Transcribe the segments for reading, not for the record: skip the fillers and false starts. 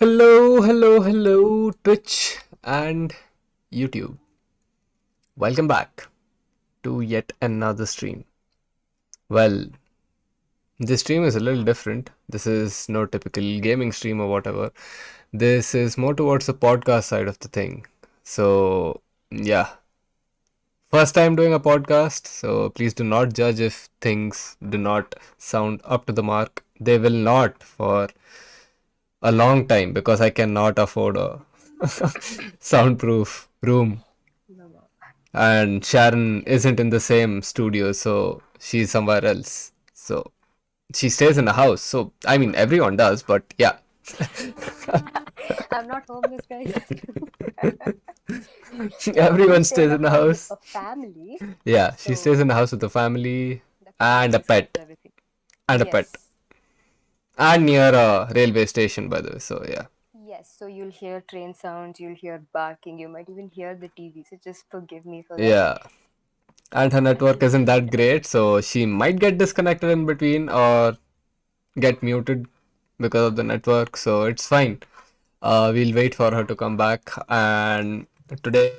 Hello, hello, hello, Twitch and YouTube. Welcome back to yet another stream. Well, this stream is a little different. This is no typical gaming stream or whatever. This is more towards the podcast side of the thing. So, yeah, first time doing a podcast, so please do not judge if things do not sound up to the mark. They will not for a long time because I cannot afford a soundproof room. No, no. And Sharon isn't in the same studio, so she's somewhere else. So she stays in a house. So I mean, everyone does, but yeah. I'm not homeless, guys. She Everyone stays stays at in the home with house. a family, Yeah, she so stays in the house with the family the and a family sorts pet. everything. And a pet. Yes, And near a railway station, by the way. So yeah. yes. So you'll hear train sounds, you'll hear barking, you might even hear the TV. So just forgive me for that. Yeah. And her network isn't that great, so she might get disconnected in between or get muted because of the network. So it's fine. We'll wait for her to come back. And today,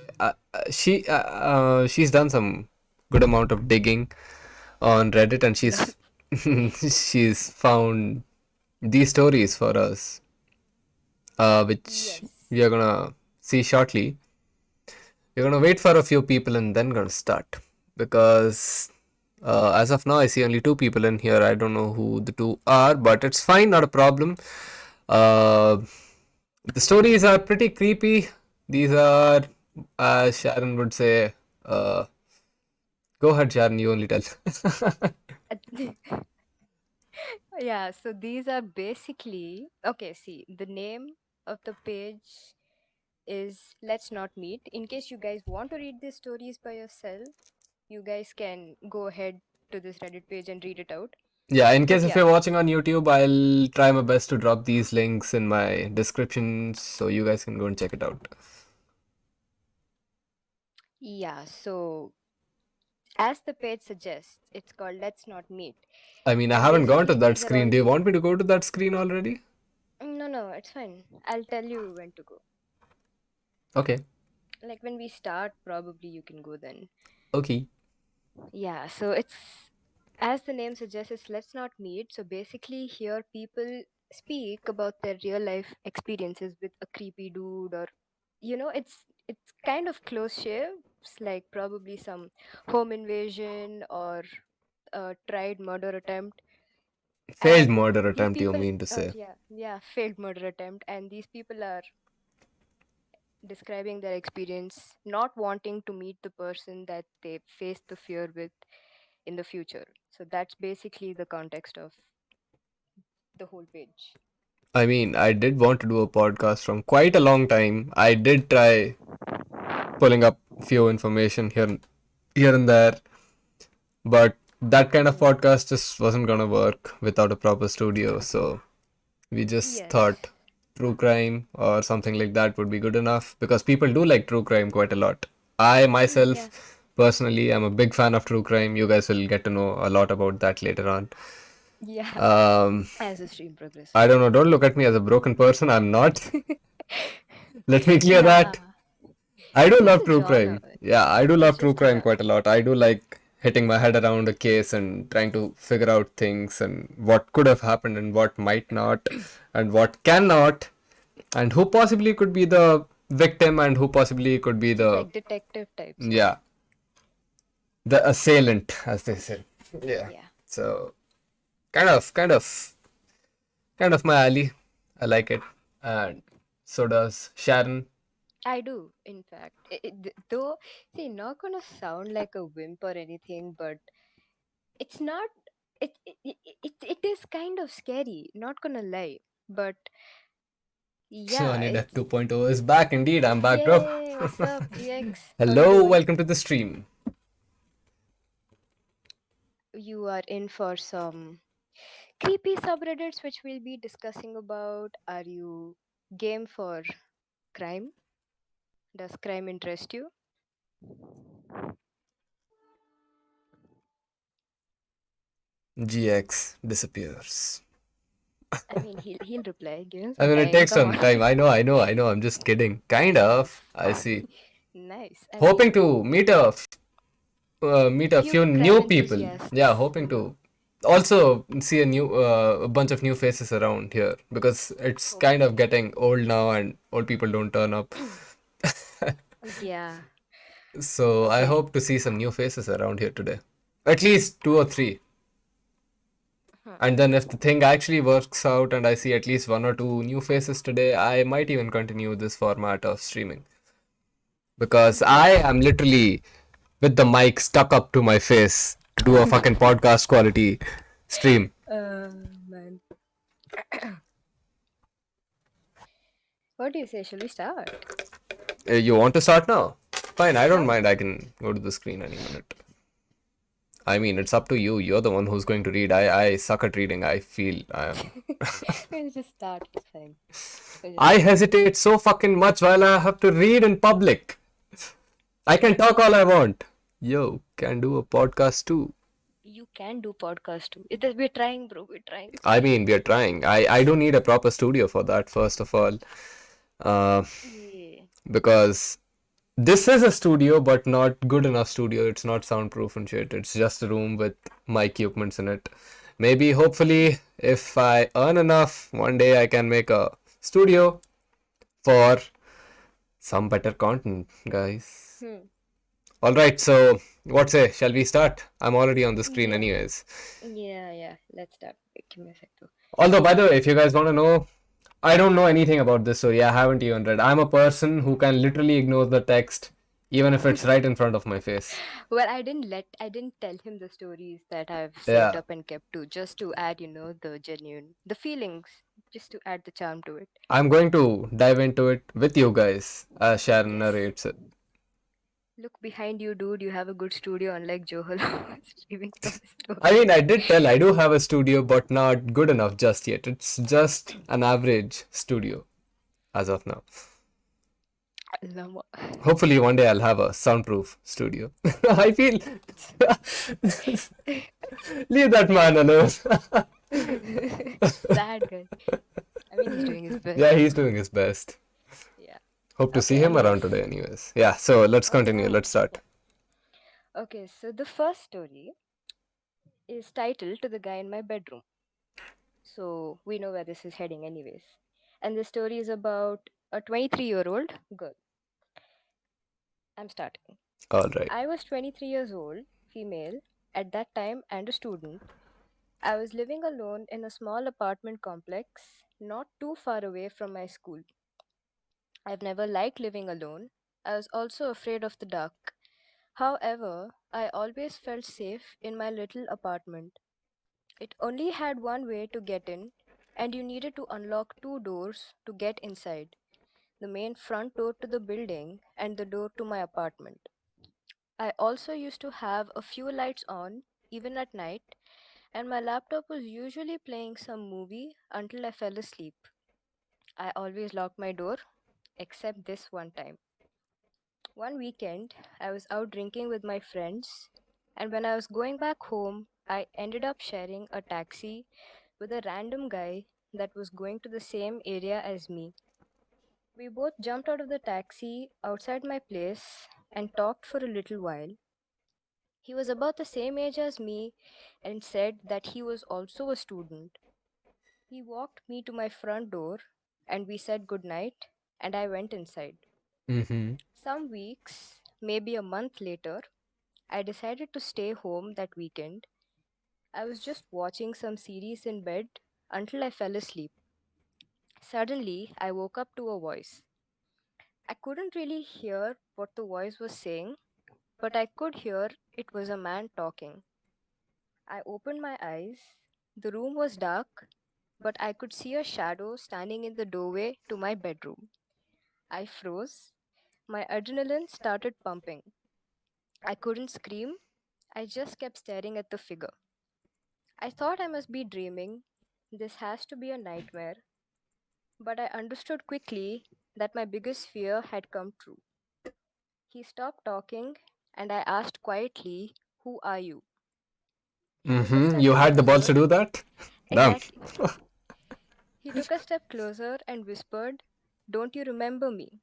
she's done some good amount of digging on Reddit, and she's she's found these stories for us, which Yes. we are gonna see shortly. We're gonna wait for a few people and then gonna start because as of now I see only two people in here. I don't know who the two are, but it's fine, not a problem. Uh, the stories are pretty creepy. These are, as Sharon would say, uh, go ahead, Sharon, you only tell. Yeah, so these are basically okay. See, the name of the page is Let's Not Meet. In case you guys want to read these stories by yourself, you guys can go ahead to this Reddit page and read it out. Yeah, in case But if yeah, you're watching on YouTube, I'll try my best to drop these links in my description so you guys can go and check it out. yeah, so as the page suggests, it's called Let's Not Meet. I mean, I And haven't gone to basically, that these are screen. all Do you the. want me to go to that screen already? No, no, it's fine. I'll tell you when to go. Okay. Like when we start, probably you can go then. Okay. Yeah, so it's as the name suggests, it's Let's Not Meet. So basically, here people speak about their real life experiences with a creepy dude, or it's kind of close shaves, like probably some home invasion or a tried murder attempt. Failed And murder these attempt, you people, mean to say? yeah, failed murder attempt, and these people are describing their experience not wanting to meet the person that they face the fear with in the future. So that's basically the context of the whole page. I mean, I did want to do a podcast from quite a long time. I did try pulling up few information here and there, but that kind of Hmm. podcast just wasn't gonna work without a proper studio. So we just Yes. thought true crime or something like that would be good enough because people do like true crime quite a lot. I Yeah. myself personally am a big fan of true crime. You guys will get to know a lot about that later on. Yeah. Um, As the stream I progresses. don't know. Don't look at me as a broken person. I'm not. Let me clear Yeah. that. I do It's love a true genre. crime. Yeah, I do It's love true just a crime genre. quite a lot. I do like hitting my head around a case and trying to figure out things and what could have happened and what might not and what cannot and who possibly could be the victim and who possibly could be Just the, like detective type stuff. yeah, the assailant, as they say. Yeah. Yeah. So kind of my alley. I like it. And so does Sharon. I do, in fact. Though, see, not gonna sound like a wimp or anything, but it's not. It is kind of scary. Not gonna lie, but yeah, Johnny it's 2.0 is back indeed. I'm back, bro. yay. What's up, GX? How you Hello, doing? welcome to the stream. You are in for some creepy subreddits, which we'll be discussing about. Are you game for crime? Does crime interest you? GX disappears. I mean, he'll reply. Give him I some mean, it time. takes Come some on. time. I know. I'm just kidding. Kind of. I see. Nice. I Hoping mean, to meet a few few crime new people. Yeah, enthusiasts. hoping to also see a bunch of new faces around here because it's kind of Hopefully. getting old now and old people don't turn up. Yeah. So I Okay. hope to see some new faces around here today. At least two or three. Hmm. And then if the thing actually works out and I see at least one or two new faces today, I might even continue this format of streaming. Because I Yeah. am literally with the mic stuck up to my face to do a fucking podcast quality stream. Man. What do you say? Shall we start? You want to start now? Fine, I don't Sure. mind. I can go to the screen any minute. I mean, it's up to you. You're the one who's going to read. I suck at reading. I feel I am. We'll just start. It's fine. We'll just I start. hesitate so fucking much while I have to read in public. I can talk all I want. Yo, can do a podcast too. You can do podcast too. We're trying, bro. We're trying. I mean, we are trying. I do need a proper studio for that, first of all. Uh, Yeah. because this is a studio, but not good enough studio. It's not soundproof and shit. It's just a room with my equipments in it. Maybe, hopefully, if I earn enough, one day I can make a studio for some better content, guys. Hmm. All right, so what say? Shall we start? I'm already on the screen, Yeah. anyways. Yeah. Let's start. Wait, give me a sec though. Although, by the way, if you guys want to know, I don't know anything about this story. I haven't even read. I'm a person who can literally ignore the text, even if it's right in front of my face. Well, I didn't tell him the stories that I've saved Yeah, up and kept to, just to add, the feelings, just to add the charm to it. I'm going to dive into it with you guys as Sharon Yes. narrates it. Look behind you, dude. You have a good studio, unlike Johal streaming from his I story. mean, I did tell I do have a studio, but not good enough just yet. It's just an average studio as of now. Lama. Hopefully, one day I'll have a soundproof studio. I feel. Leave that man alone. Sad guy. I mean, he's doing his best. Yeah, he's doing his best. Yeah. Hope to see Okay, him anyways. around today, anyways. Yeah, so let's continue. Let's start. Okay, so the first story is titled To the Guy in My Bedroom. So we know where this is heading, anyways. And the story is about a 23-year-old girl. I'm starting. All right. I was 23 years old, female, at that time and a student. I was living alone in a small apartment complex not too far away from my school. I've never liked living alone. I was also afraid of the dark. However, I always felt safe in my little apartment. It only had one way to get in, and you needed to unlock two doors to get inside: the main front door to the building and the door to my apartment. I also used to have a few lights on, even at night, and my laptop was usually playing some movie until I fell asleep. I always locked my door, except this one time. One weekend, I was out drinking with my friends, and when I was going back home, I ended up sharing a taxi with a random guy that was going to the same area as me. We both jumped out of the taxi outside my place and talked for a little while. He was about the same age as me and said that he was also a student. He walked me to my front door and we said goodnight, and I went inside. Mm-hmm. Some weeks, maybe a month later, I decided to stay home that weekend. I was just watching some series in bed until I fell asleep. Suddenly, I woke up to a voice. I couldn't really hear what the voice was saying, but I could hear it was a man talking. I opened my eyes. The room was dark, but I could see a shadow standing in the doorway to my bedroom. I froze. My adrenaline started pumping. I couldn't scream. I just kept staring at the figure. I thought I must be dreaming. This has to be a nightmare. But I understood quickly that my biggest fear had come true. He stopped talking and I asked quietly, "Who are you?" He looked Mm-hmm. at You me had the balls to puzzled. do that? Damn. Exactly. He took a step closer and whispered, "Don't you remember me?"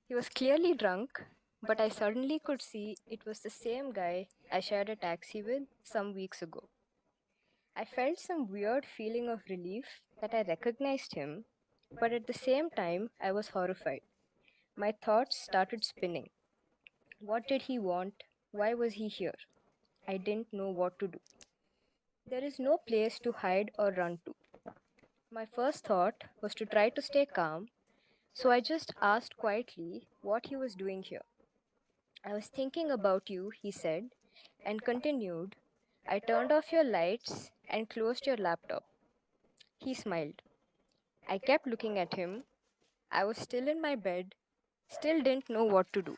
He was clearly drunk, but I suddenly could see it was the same guy I shared a taxi with some weeks ago. I felt some weird feeling of relief that I recognized him, but at the same time, I was horrified. My thoughts started spinning. What did he want? Why was he here? I didn't know what to do. There is no place to hide or run to. My first thought was to try to stay calm, so I just asked quietly what he was doing here. "I was thinking about you," he said, and continued, "I turned off your lights and closed your laptop." He smiled. I kept looking at him. I was still in my bed, still didn't know what to do.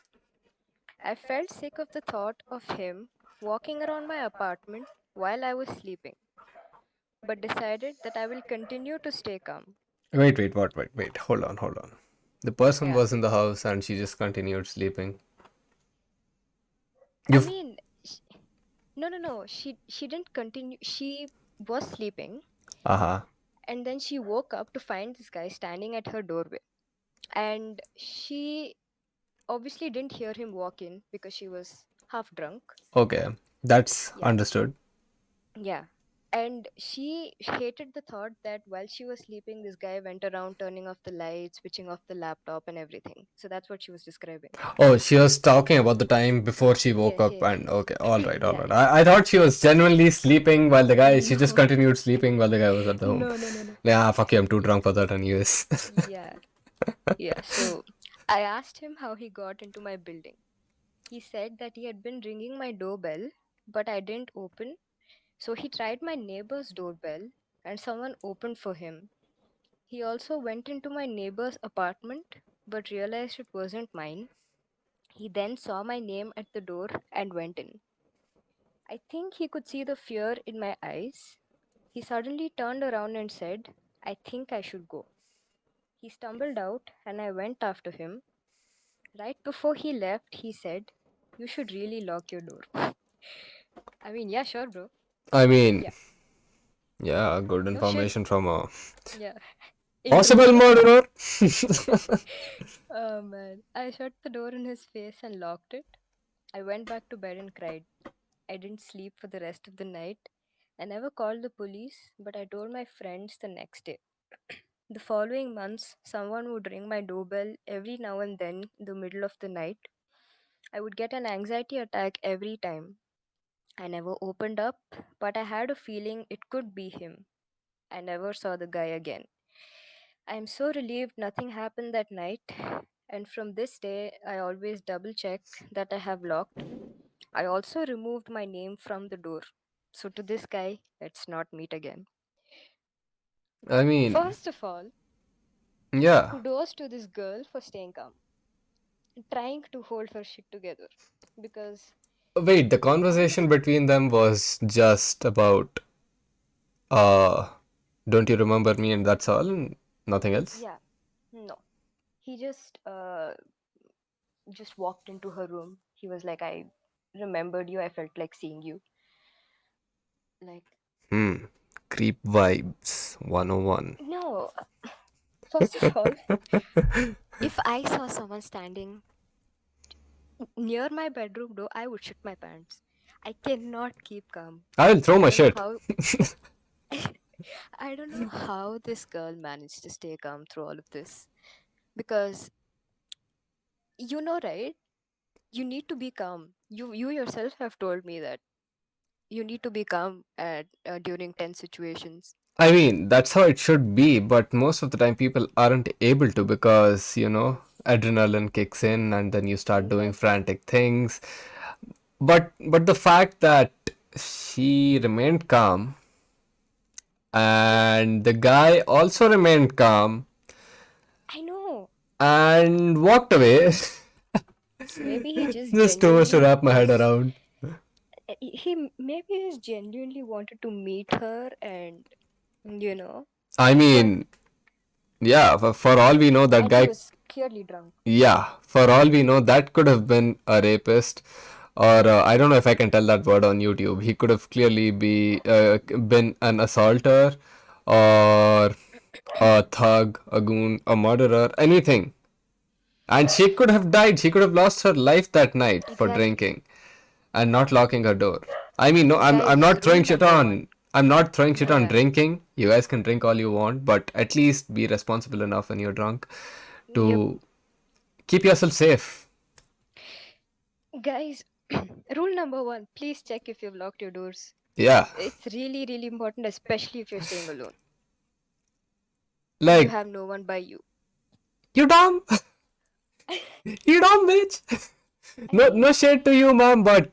I felt sick of the thought of him walking around my apartment while I was sleeping, but decided that I will continue to stay calm. Wait. Hold on. The person Yeah. was in the house and she just continued sleeping. I You've. mean, no. She didn't continue. She was sleeping, Uh huh. and then she woke up to find this guy standing at her doorway. And she obviously didn't hear him walk in because she was half drunk. Okay. That's Yeah. understood. Yeah. And she hated the thought that while she was sleeping, this guy went around turning off the lights, switching off the laptop, and everything. So that's what she was describing. Oh, she was talking about the time before she woke Yes, up yes, and yes. okay, all right, all Yeah, right. yeah. I thought she was genuinely sleeping while she just No, continued sleeping while the guy was at the home. no. Yeah, fuck you, I'm too drunk for that anyways. Yeah, yeah. So I asked him how he got into my building. He said that he had been ringing my doorbell, but I didn't open. So he tried my neighbor's doorbell, and someone opened for him. He also went into my neighbor's apartment, but realized it wasn't mine. He then saw my name at the door and went in. I think he could see the fear in my eyes. He suddenly turned around and said, "I think I should go." He stumbled out, and I went after him. Right before he left, he said, "You should really lock your door." I mean, yeah, sure, bro. I mean, Yeah, yeah, good no shit. information from a Yeah, possible information from. murderer. Oh man. I shut the door in his face and locked it. I went back to bed and cried. I didn't sleep for the rest of the night. I never called the police, but I told my friends the next day. The following months, someone would ring my doorbell every now and then in the middle of the night. I would get an anxiety attack every time. I never opened up, but I had a feeling it could be him. I never saw the guy again. I am so relieved nothing happened that night, and from this day, I always double check that I have locked. I also removed my name from the door. So, to this guy, let's not meet again. I mean, First of all, yeah. kudos to this girl for staying calm, trying to hold her shit together. Because, Wait, the honest, conversation between them was just about uh don't you remember me and that's all? Nothing else? yeah, no. He just walked into her room. He was like, "I remembered you. I felt like seeing you." Like, Hmm. Creep vibes 101. no. First of all, if I saw someone standing near my bedroom door, I would shit my pants. I cannot keep calm. I will throw I my don't know shit. how. I don't know how this girl managed to stay calm through all of this. Because you know, right? You need to be calm. You yourself have told me that you need to be calm at during tense situations. I mean, that's how it should be, but most of the time people aren't able to because, adrenaline kicks in and then you start doing Exactly. frantic things. But the fact that she remained calm Yeah, and the guy also remained calm I know. and walked away. Maybe he just Just too much to genuinely wrap my head was. around. He maybe just genuinely wanted to meet her, and you know, I but mean, yeah, for all we know, that and he guy, was clearly drunk. yeah, for all we know, that could have been a rapist. Or I don't know if I can tell that word on YouTube. He could have clearly been an assaulter, or a thug, a goon, a murderer, anything. And she could have died. She could have lost her life that night for Exactly. drinking and not locking her door. I mean, no, I'm Guys, not throwing rule shit number on. one. I'm not throwing shit on Yeah. drinking. You guys can drink all you want, but at least be responsible enough when you're drunk Yep. to keep yourself safe. Guys, rule number one, please check if you've locked your doors. Yeah. It's really, really important, especially if you're staying alone and you Like, have no one by you. you dumb. You dumb bitch. I No, mean, no shade to you, ma'am, but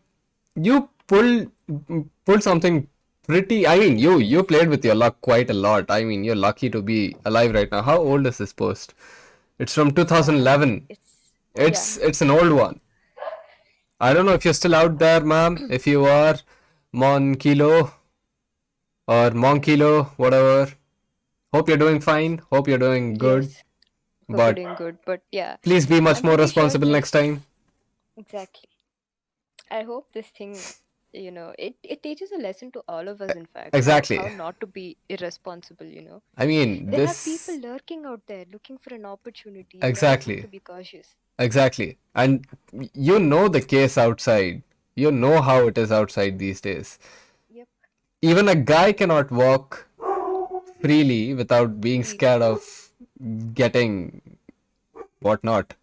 you pulled something pretty. I mean, you played with your luck quite a lot. I mean, you're lucky to be alive right now. How old is this post? It's from uh, 2011. it's, It's yeah. it's an old one. I don't know if you're still out there, ma'am. If you are, Mon Kilo or Monkilo, whatever. Hope you're doing fine. Hope you're doing good. Yes, hope you're But doing good. But yeah, please be much I'm more pretty sure responsible next this. time. Exactly. I hope this thing, it teaches a lesson to all of us, in fact, how Exactly. not to be irresponsible. I mean, There are people this. lurking out there looking for an opportunity. You guys have to Exactly. be cautious. Exactly. And you know the case outside. You know how it is outside these days. Yep. Even a guy cannot walk freely without being Freely. scared of getting whatnot.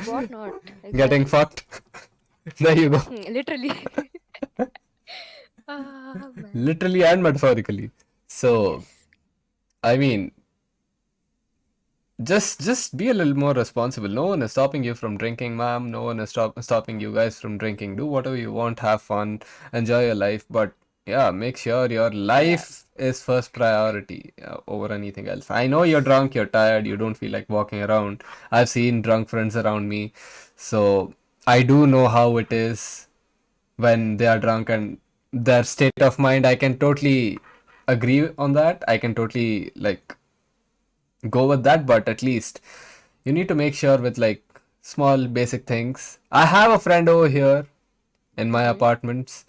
What not? Getting Exactly. fucked. There you go. Literally. Ah, man. Literally and metaphorically. So, Yes. I mean, just be a little more responsible. No one is stopping you from drinking, ma'am. No one is stopping you guys from drinking. Do whatever you want, have fun, enjoy your life, but yeah, make sure your Yeah. life is first priority over anything else. I know you're drunk, you're tired, you don't feel like walking around. I've seen drunk friends around me, so I do know how it is when they are drunk and their state of mind. I can totally agree on that. I can totally like go with that, but at least you need to make sure with like small basic things. I have a friend over here in my Mm-hmm. apartments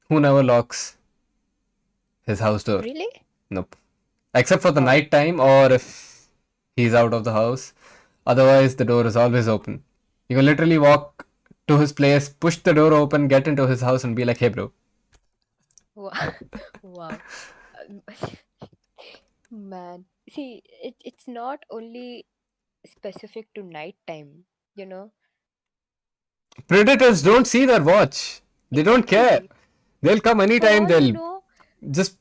who never locks his house door. Really? Nope. Except for the Wow. night time or if he's out of the house. Otherwise, the door is always open. You can literally walk to his place, push the door open, get into his house, and be like, hey, bro. Wow. Wow. Um, Man. See, it's not only specific to nighttime, you know? Predators don't see their watch. They don't care. Exactly. They'll come For anytime. all you They'll know, just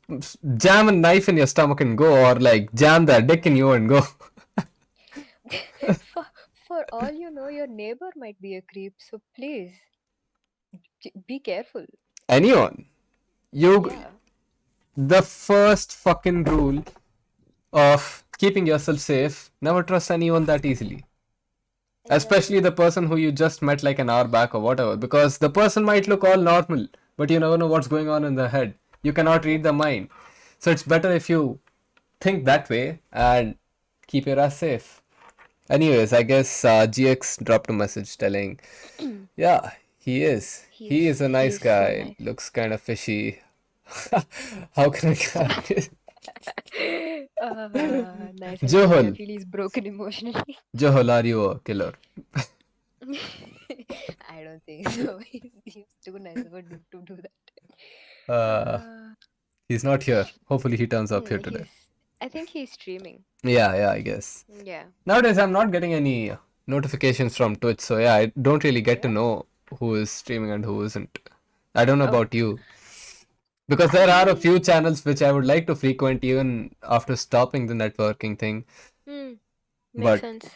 jam a knife in your stomach and go, or like jam their dick in you and go. for, for all you know, your neighbor might be a creep, so please be careful. Anyone. You. Yeah, The first fucking rule of keeping yourself safe, never trust anyone that easily. Especially exactly. the person who you just met like an hour back or whatever. Because the person might look all normal, but you never know what's going on in their head. You cannot read Yep. the mind. So it's better if you think that way and keep your ass safe. Anyways, I guess GX dropped a message telling, yeah, he is. He is a nice He's so guy. nice. Looks kind of fishy. How can I? Nice and funny. I Johol. feel he's broken emotionally. Johol, are you a killer? I don't think so. He's too nice of a dude to do that. Uh, he's not here. Hopefully, he turns up here today. He's. I think he's streaming. Yeah, yeah, I guess. Yeah. Nowadays, I'm not getting any notifications from Twitch, so yeah, I don't really get to Yeah. know who is streaming and who isn't. I don't know Oh, about you. Because there are a few I. channels which I would like to frequent even after stopping the networking thing. Hmm. Makes But sense.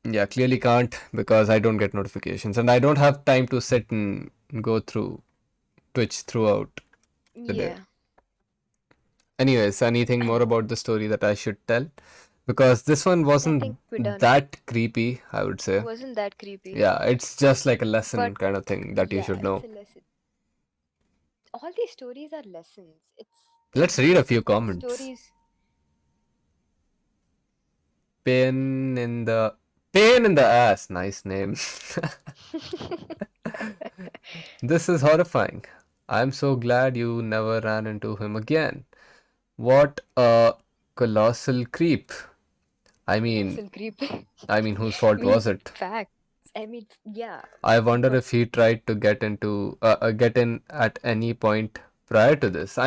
yeah, clearly can't because I don't get notifications and I don't have time to sit and go through Twitch throughout the day. Yeah. Anyways, anything more about the story that I should tell? Because this one I think wasn't we're done. that creepy, I would say. Wasn't that creepy? Yeah, it's just like a But lesson kind of thing that you yeah, should it's know. a lesson. All these stories are lessons. Let's read a These few comments. stories. Pain in the ass. Nice name. This is horrifying. I'm so glad you never ran into him again. What a Colossal creep. I mean, Colossal creep. whose I fault mean, was it? facts. I mean, yeah. I wonder But if he tried to get in at any point prior to this.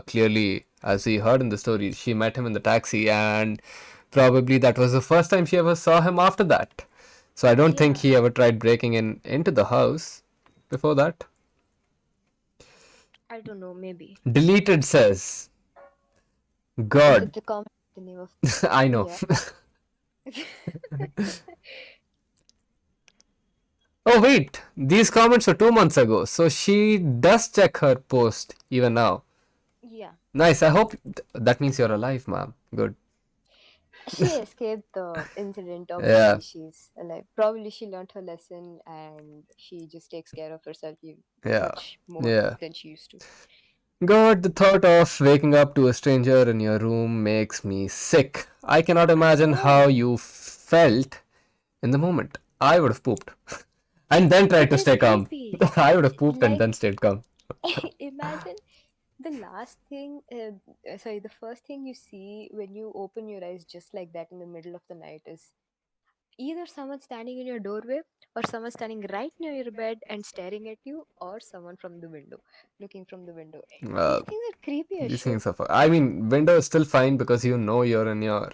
Clearly, as we heard in the story, she met him in the taxi, and probably that was the first time she ever saw him after that. So I don't think yeah, he ever tried breaking in into the house before that. I don't know. Maybe Deleted says, the God, the comment, the name of I know. yeah. Oh, wait, these comments were 2 months ago, so she does check her post even now. Yeah. Nice. I hope that means you're alive, ma'am. Good. She escaped the incident. Yeah, Obviously, she's alive. Probably she learned her lesson and she just takes care of herself yeah, much more yeah. than she used to. God, the thought of waking up to a stranger in your room makes me sick. I cannot I imagine how know. you felt in the moment. I would have pooped and then tried It to is stay calm. creepy. I would have pooped and Like, then stayed calm. imagine the last thing, sorry, the first thing you see when you open your eyes just like that in the middle of the night is either someone standing in your doorway or someone standing right near your bed and staring at you or someone from the window, looking from the window. These Uh, things are creepy as these shit. things are fine. Window is still fine because you know you're in your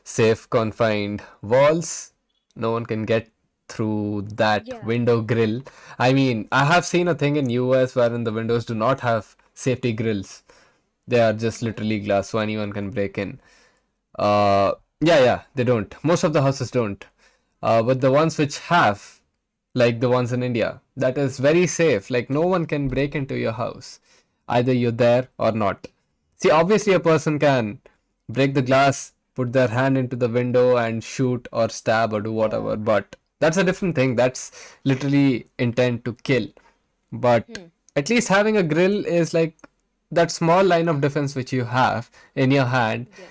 safe, confined walls. No one can get through that Yeah. window grill. I have seen a thing in US wherein the windows do not have safety grills. They are just Mm-hmm. literally glass, so anyone can break in. Yeah, they don't. Most of the houses don't. But the ones which have, like the ones in India, that is very safe. Like no one can break into your house. Either you're there or not. See, obviously a person can break the glass, put their hand into the window and shoot or stab or do Yeah. whatever, but that's a different thing. That's literally intent to kill. But Hmm. at least having a grill is like that small line of defense which you have in your hand. Yeah.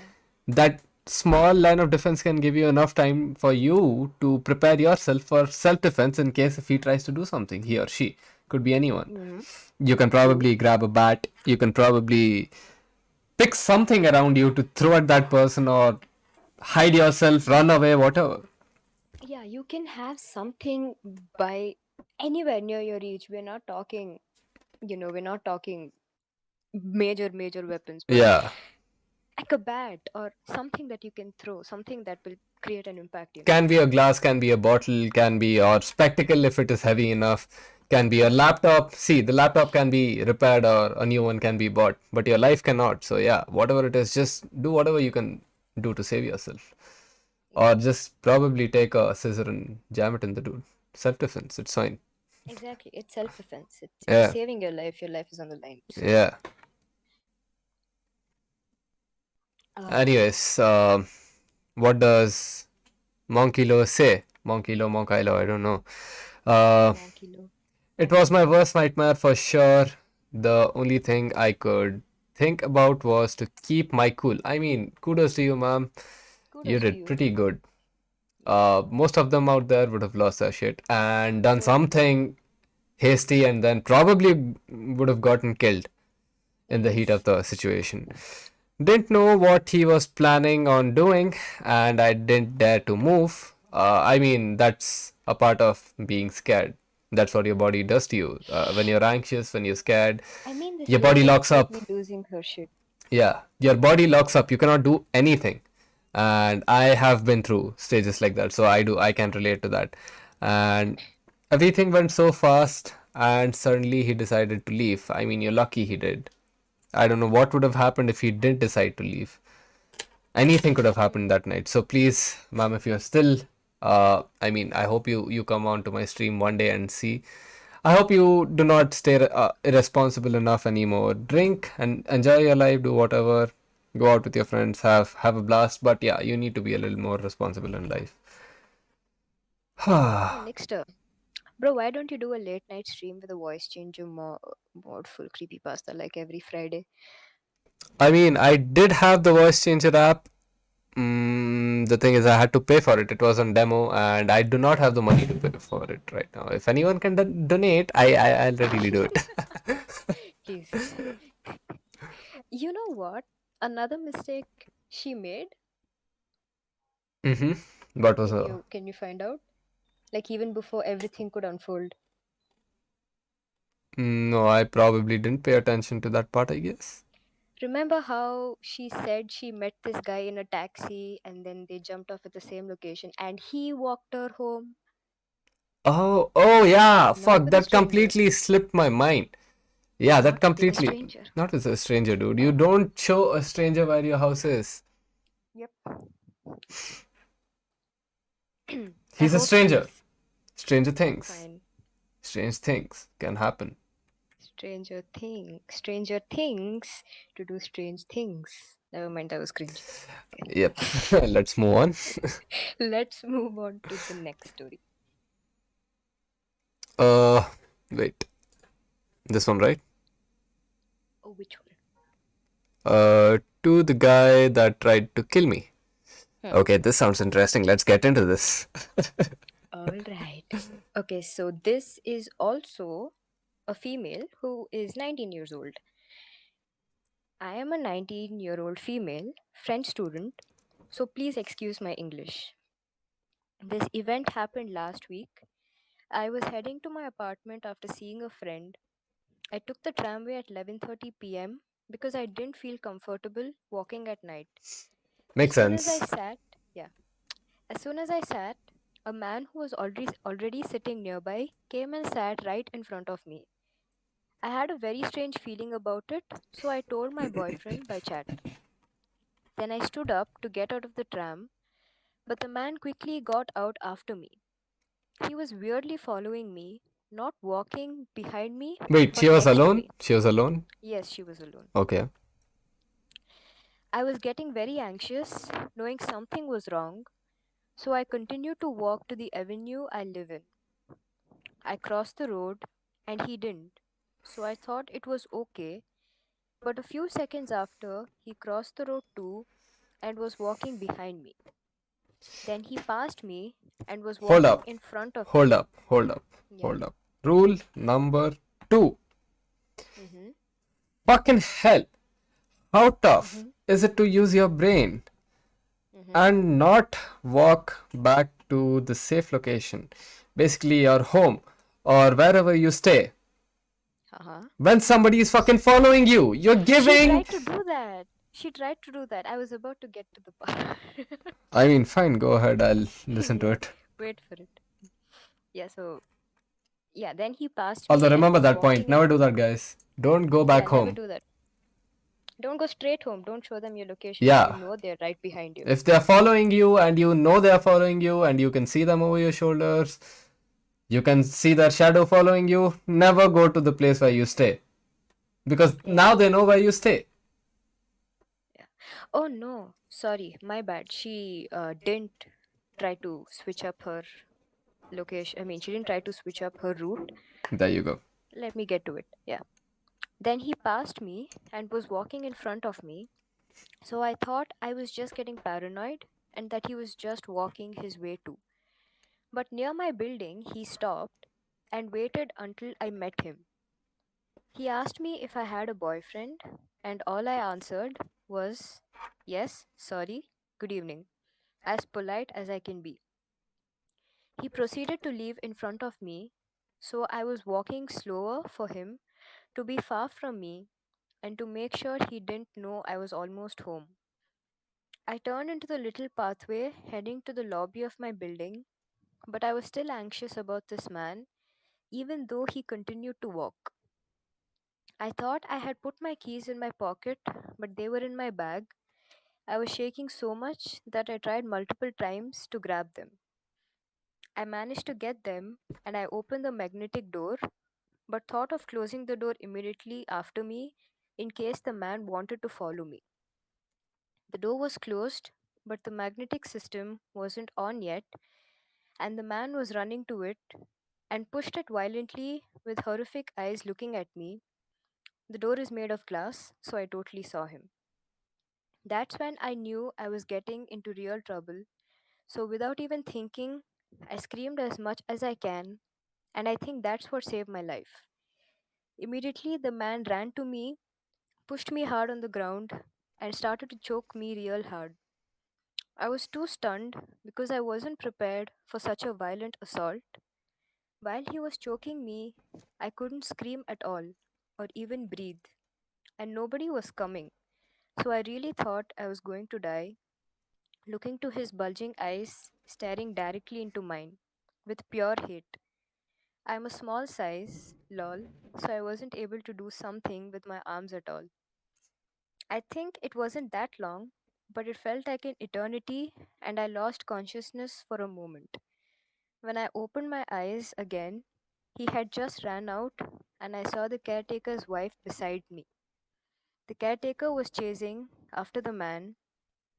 That small line of defense can give you enough time for you to prepare yourself for self defense in case if he tries to do something, he or she. Could be anyone. Mm-hmm. You can True. probably grab a bat, you can probably pick something around you to throw at that person or hide yourself, run away, whatever. Yeah, you can have something by anywhere near your reach. We're not talking major weapons, but Yeah. like a bat or something that you can throw, something that will create an impact. Can be a glass, can be a bottle, can be or spectacle if it is heavy enough, can be a Yeah. laptop. See, the laptop can be repaired or a new one can be bought, but your life cannot. So yeah, whatever it is, just do whatever you can do to save yourself. Or Yeah. just probably take a scissor and jam it in the dude. Self defense, it's fine. Exactly. It's self-defense. You're Yeah, saving your life. Your life is on the line. So, yeah. um, Anyways, what does Monkilo say? Monkilo, Monkilo, I don't know. Uh, Monkilo. It was my worst nightmare for sure. The only thing I could think about was to keep my cool. Kudos to you, ma'am. You Kudos to did you. pretty good. Yeah. Most of them out there would have lost their shit and done Oh, something hasty and then probably would have gotten killed in the heat of yes. the situation. Didn't know what he was planning on doing, and I didn't dare to move. That's a part of being scared. That's what your body does to you. When you're anxious, when you're scared, I mean, this your body lady locks was up. literally losing her shit. Yeah, your body locks up. You cannot do anything. And I have been through stages like that, so I can relate to that. And everything went so fast, and suddenly he decided to leave. You're lucky he did. I don't know what would have happened if he didn't decide to leave. Anything could have happened that night. So please, ma'am, if you're still, I hope you come on to my stream one day and see. I hope you do not stay irresponsible enough anymore. Drink and enjoy your life, do whatever, go out with your friends, have a blast. But yeah, you need to be a little more responsible in life. Oh, next up. Bro, why don't you do a late night stream with a voice changer mod full creepypasta like every Friday? I did have the voice changer app. The thing is, I had to pay for it. It was on demo, and I do not have the money to pay for it right now. If anyone can donate, I'll readily do it. Please. You know what? Another mistake she made. What was Can a? you find out? Like even before everything could unfold. No, I probably didn't pay attention to that part, I guess. Remember how she said she met this guy in a taxi and then they jumped off at the same location and he walked her home? Oh, yeah. Not Fuck, with a that stranger. completely slipped my mind. Yeah, that Not with a completely. stranger. Not as a stranger, dude. You don't show a stranger where your house is. Yep. I He's a hope stranger. she's Stranger things. fine. Strange things can happen. Stranger things to do strange things. Never mind, that was cringe. Okay. Yep. Let's move on. Let's move on to the next story. Uh, Wait. This one, right? Oh, which one? To the guy that tried to kill me. Hmm. Okay, this sounds interesting. Let's get into this. All right. Okay, so this is also a female who is 19 years old. I am a 19-year-old female French student, so please excuse my English. This event happened last week. I was heading to my apartment after seeing a friend. I took the tramway at 11:30 p.m. because I didn't feel comfortable walking at night. As Makes soon as I sense. sat, yeah, as soon as I sat, a man who was already sitting nearby came and sat right in front of me. I had a very strange feeling about it, so I told my boyfriend by chat. Then I stood up to get out of the tram, but the man quickly got out after me. He was weirdly following me, not walking behind me, Wait, she but was next to alone? me. She was alone? Yes, she was alone. Okay. I was getting very anxious, knowing something was wrong, so I continued to walk to the avenue I live in. I crossed the road, and he didn't, so I thought it was okay, but a few seconds after, he crossed the road too and was walking behind me. Then he passed me and was Hold walking up. in front of Hold me. up. Hold up. Yeah. Hold up. Rule number 2. Mm-hmm. Fucking hell. How tough Mm-hmm. is it to use your brain Mm-hmm. and not walk back to the safe location? Basically, your home or wherever you stay. Uh-huh. When somebody is fucking following you, you're She giving. tried to do that. She tried to do that. I was about to get to the part. I mean, fine, go ahead. I'll listen to Yeah. it. Wait for it. Yeah, so yeah, then he passed Although, me and remember was that point. walking in. Never do that, guys. Don't go Yeah, back never home. do that. Don't go straight home. Don't show them your location if you Yeah. know they're right behind you. If they're following you and you know they're following you and you can see them over your shoulders, you can see their shadow following you, never go to the place where you stay. Because Yeah. now they know where you stay. Yeah. Oh no, sorry, my bad. She didn't try to switch up her location. I mean, she didn't try to switch up her route. There you go. Let me get to it. Yeah. Then he passed me and was walking in front of me. So I thought I was just getting paranoid and that he was just walking his way too. But near my building, he stopped and waited until I met him. He asked me if I had a boyfriend, and all I answered was, "Yes, sorry, good evening," as polite as I can be. He proceeded to leave in front of me, so I was walking slower for him to be far from me and to make sure he didn't know I was almost home. I turned into the little pathway heading to the lobby of my building, but I was still anxious about this man, even though he continued to walk. I thought I had put my keys in my pocket, but they were in my bag. I was shaking so much that I tried multiple times to grab them. I managed to get them and I opened the magnetic door, but thought of closing the door immediately after me in case the man wanted to follow me. The door was closed, but the magnetic system wasn't on yet, and the man was running to it and pushed it violently with horrific eyes looking at me. The door is made of glass, so I totally saw him. That's when I knew I was getting into real trouble. So without even thinking, I screamed as much as I can, and I think that's what saved my life. Immediately, the man ran to me, pushed me hard on the ground, and started to choke me real hard. I was too stunned because I wasn't prepared for such a violent assault. While he was choking me, I couldn't scream at all or even breathe, and nobody was coming. So I really thought I was going to die, looking to his bulging eyes staring directly into mine with pure hate. I'm a small size, lol, so I wasn't able to do something with my arms at all. I think it wasn't that long, but it felt like an eternity, and I lost consciousness for a moment. When I opened my eyes again, he had just ran out, and I saw the caretaker's wife beside me. The caretaker was chasing after the man,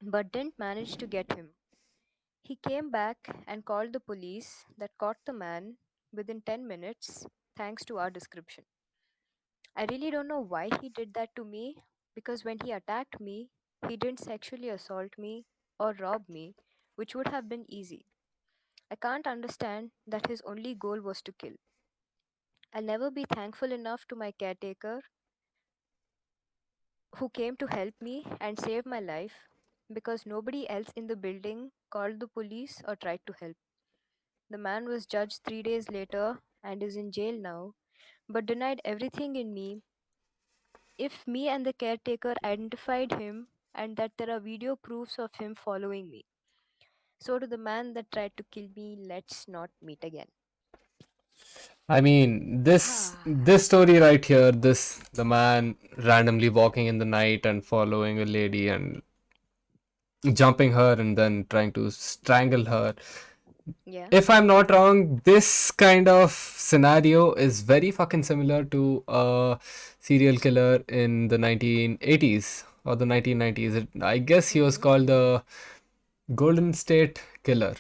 but didn't manage to get him. He came back and called the police that caught the man within 10 minutes, thanks to our description. I really don't know why he did that to me, because when he attacked me, he didn't sexually assault me or rob me, which would have been easy. I can't understand that his only goal was to kill. I'll never be thankful enough to my caretaker who came to help me and save my life, because nobody else in the building called the police or tried to help. The man was judged 3 days later and is in jail now, but denied everything in me. If me and the caretaker identified him and that there are video proofs of him following me. So to the man that tried to kill me, let's not meet again. I mean, this Ah, story right here, this the man randomly walking in the night and following a lady and jumping her and then trying to strangle her. yeah. If I'm not wrong, this kind of scenario is very fucking similar to a serial killer in the 1980s or the 1990s. I guess he was Mm-hmm. called the Golden State Killer.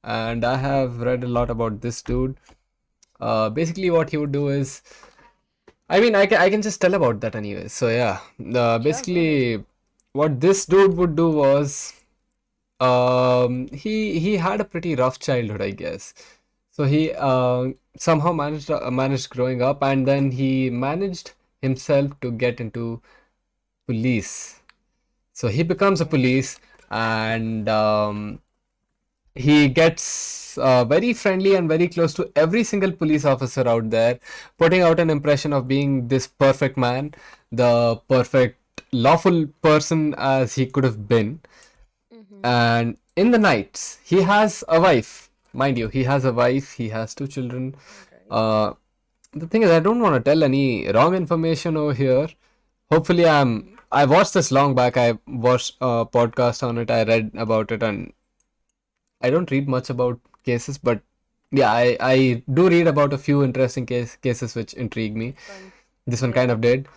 And I have read a lot about this dude. Basically, what he would do is, I mean, I can just tell about that anyway. So, yeah. Sure, go ahead. Basically, what this dude would do was he had a pretty rough childhood, I guess. So he somehow managed growing up, and then he managed himself to get into police. So he becomes a Okay. police, and he gets very friendly and very close to every single police officer out there, putting out an impression of being this perfect man, the perfect lawful person as he could have been. Mm-hmm. And in the nights, he has a wife. Mind you, he has a wife, he has two children. All right. Uh, the thing is, I don't want to tell any wrong information over here. Hopefully, I watched this long back. I watched a podcast on it. I read about it, and I don't read much about cases, but yeah, I do read about a few interesting cases which intrigue me. Which one? This one kind Yeah. of did.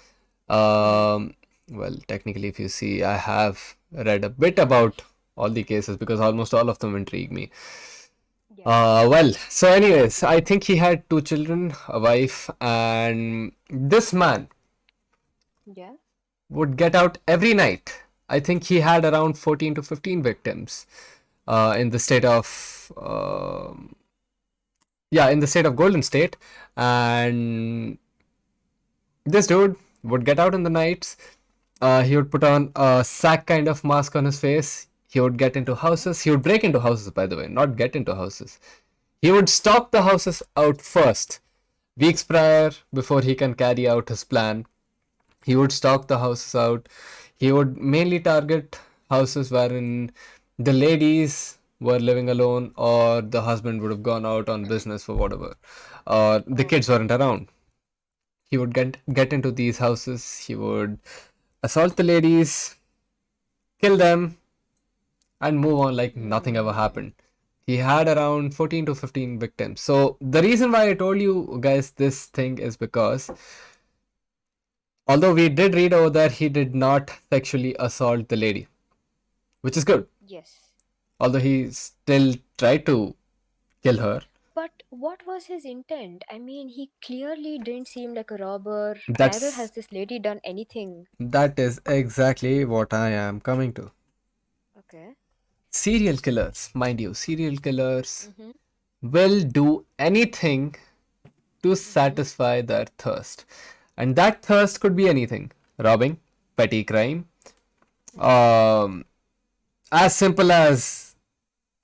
Mm-hmm. Well, technically, if you see, I have read a bit about all the cases because almost all of them intrigue me. Yeah. Well, so anyways, I think he had two children, a wife, and this man Yeah. would get out every night. I think he had around 14 to 15 victims in the state of in the state of Golden State, and this dude would get out in the nights. He would put on a sack kind of mask on his face. He would get into Okay. houses. He would break into houses, by the way, not get into houses. He would stalk the houses out first, weeks prior, before he can carry out his plan. He would stalk the houses out. He would mainly target houses wherein the ladies were living alone or the husband would have gone out on business for whatever, or the Oh. kids weren't around. He would get into these houses. He would assault the ladies, kill them, and move on like nothing ever Hmm. happened. He had around 14 to 15 victims. So the reason why I told you guys this thing is because although we did read over there, he did not sexually assault the lady, which is good. Yes. Although he still tried to kill her. But what was his intent? I mean, he clearly didn't seem like a robber. Neither That's has this lady done anything. that is exactly what I am coming to. Okay. Serial killers, mind you, serial killers Mm-hmm. will do anything to Mm-hmm. satisfy their thirst. And that thirst could be anything: robbing, petty crime, Um, as simple as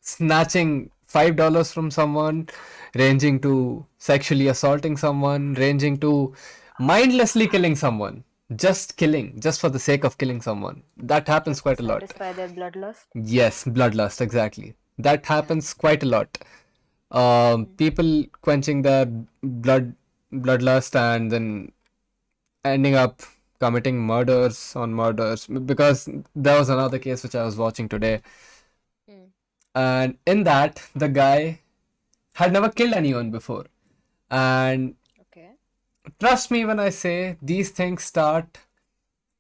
snatching $5 from someone, ranging to sexually assaulting someone, ranging to mindlessly killing someone. Just killing, just for the sake of killing someone. That happens Just to quite a lot. satisfy their bloodlust. Yes, bloodlust, exactly. That Yeah. happens quite a lot. Mm. People quenching their bloodlust and then ending up committing murders on murders. Because there was another case which I was watching today, Mm. and in that the guy had never killed anyone before. And Okay. trust me when I say these things start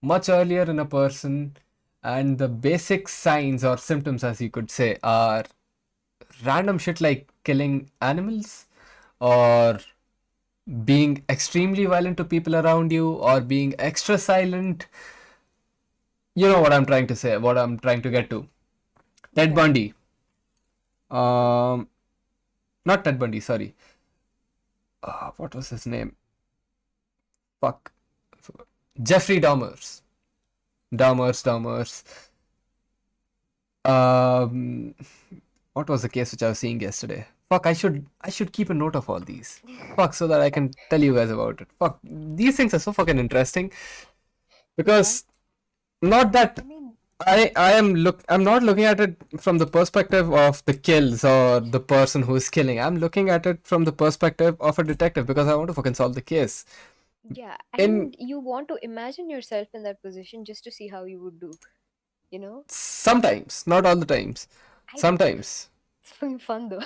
much earlier in a person, and the basic signs or symptoms, as you could say, are random shit like killing animals or being extremely violent to people around you or being extra silent. You know what I'm trying to say, what I'm trying to get to. Ted Yeah. Bundy. Um, Not Ted Bundy, sorry. What was his name? Fuck. Jeffrey Dahmer's. Dahmer's. Um, what was the case which I was seeing yesterday? Fuck, I should keep a note of all these. Fuck, so that I can tell you guys about it. Fuck, these things are so fucking interesting Yeah. because not that I mean, I'm not looking at it from the perspective of the kills or the person who is killing. I'm looking at it from the perspective of a detective because I want to fucking solve the case. yeah. In And you want to imagine yourself in that position just to see how you would do, you know? sometimes, not all the times. I Sometimes. It's fucking fun though.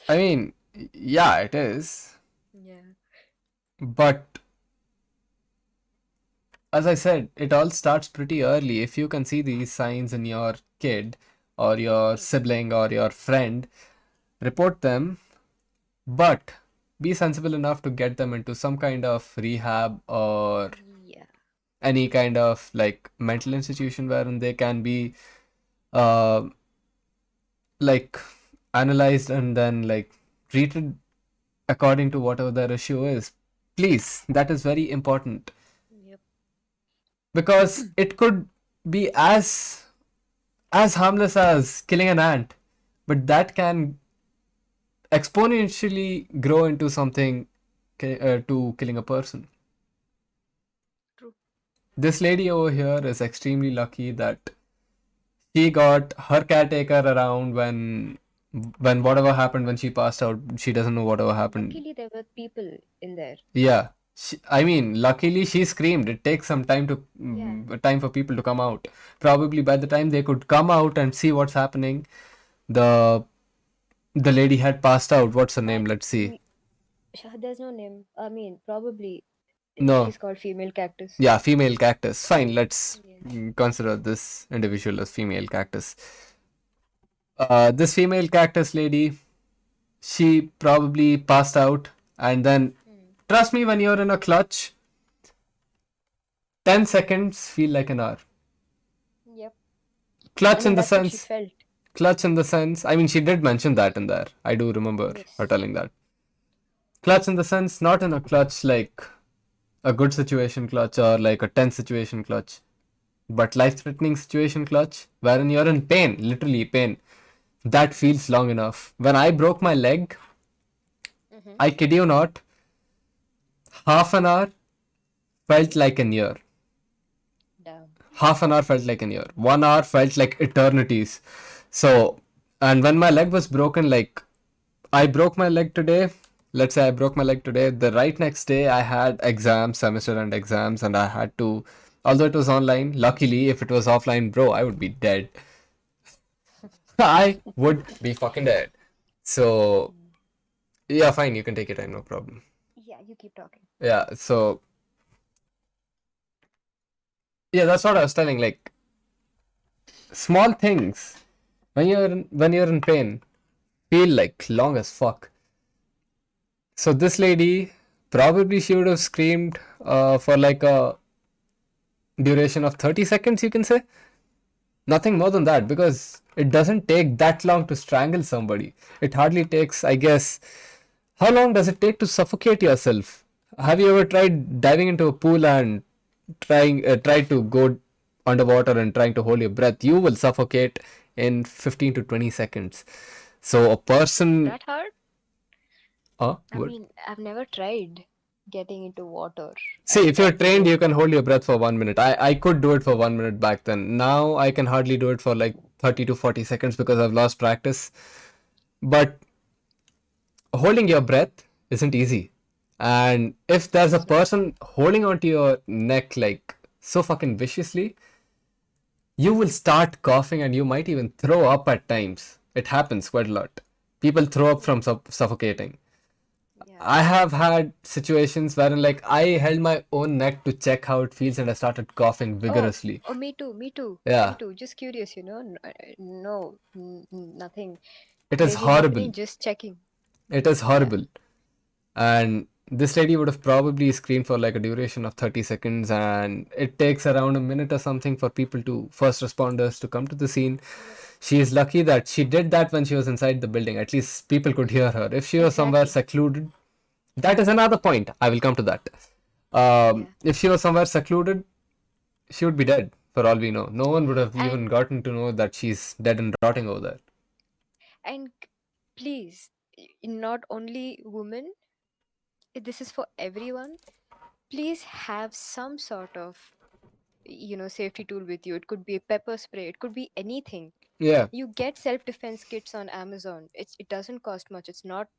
I mean, yeah, it is. Yeah. But as I said, it all starts pretty early. If you can see these signs in your kid or your Hmm. sibling or your friend, report them, but be sensible enough to get them into some kind of rehab or Yeah. any kind of like mental institution wherein they can be uh like analyzed and then like treated according to whatever their issue is. Please, that is very important Yep. because it could be as harmless as killing an ant, but that can exponentially grow into something to killing a person. True. This lady over here is extremely lucky that she got her caretaker around when whatever happened when she passed out. She doesn't know whatever happened. Luckily, there were people in there. Yeah, I mean, luckily she screamed. It takes some time to Yeah. time for people to come out. Probably by the time they could come out and see what's happening, the the lady had passed out. What's her Uh, name? Let's see. we, there's no name. I mean, probably No, she's called female cactus. yeah, female cactus. Fine, let's Yeah. consider this individual as female cactus. This female cactus lady, she probably passed out, and then Hmm. trust me, when you're in a clutch, 10 seconds feel like an hour. Yep. I Clutch mean, in the that's what she sense, felt. clutch in the sense, I mean, she did mention that in there. I do remember her Yes. telling that. Clutch in the sense, not in a clutch like a good situation clutch or like a tense situation clutch, but life threatening situation clutch, wherein you're in pain, literally pain. That feels long enough. When I broke my leg, Mm-hmm. I kid you not, half an hour felt like an year. Damn. Half an hour felt like an year. 1 hour felt like eternities. So, and when my leg was broken, like I broke my leg today. Let's say I broke my leg today. The right next day, I had exams, semester and exams, and I had to. Although it was online, luckily, if it was offline, bro, I would be dead. I would be fucking dead. So, Mm. yeah, fine, you can take your time, no problem. Yeah, you keep talking. Yeah, so, yeah, that's what I was telling. Like, small things when you're in pain feel like long as fuck. So this lady probably she would have screamed for like a duration of 30 seconds, you can say. Nothing more than that because it doesn't take that long to strangle somebody. It hardly takes, I guess, how long does it take to suffocate yourself? Have you ever tried diving into a pool and tried to go underwater and trying to hold your breath, you will suffocate in 15 to 20 seconds. So a person, That hard? I would mean, I've never tried getting into water see, and if you're trying to trained, hold you my can breath. hold your breath for 1 minute. I could do it for 1 minute back then. Now I can hardly do it for like 30 to 40 seconds because I've lost practice. But holding your breath isn't easy. And if there's a It's not. person holding onto your neck like so fucking viciously, you will start coughing and you might even throw up at times. It happens quite a lot. People throw up from Yeah. suffocating. Yeah. I have had situations wherein like I held my own neck to check how it feels and I started coughing Oh, vigorously. oh, me too, me too, me Yeah, too. Just curious, No, nothing it is crazy horrible. happening, just checking. It is Yeah. horrible. And this lady would have probably screamed for like a duration of 30 seconds, and it takes around a minute or something for people to, first responders, to come to the scene. Yep. She is lucky that she did that when she was inside the building. At least people could hear her. If she was somewhere Exactly. secluded, that is another point. I will come to that. Yeah. If she was somewhere secluded, she would be dead for all we know. No one would have even And gotten to know that she's dead and rotting over there. and please, not only women, this is for everyone. Please have some sort of, safety tool with you. It could be a pepper spray, it could be anything. Yeah, You get self-defense kits on Amazon. It doesn't cost much. It's not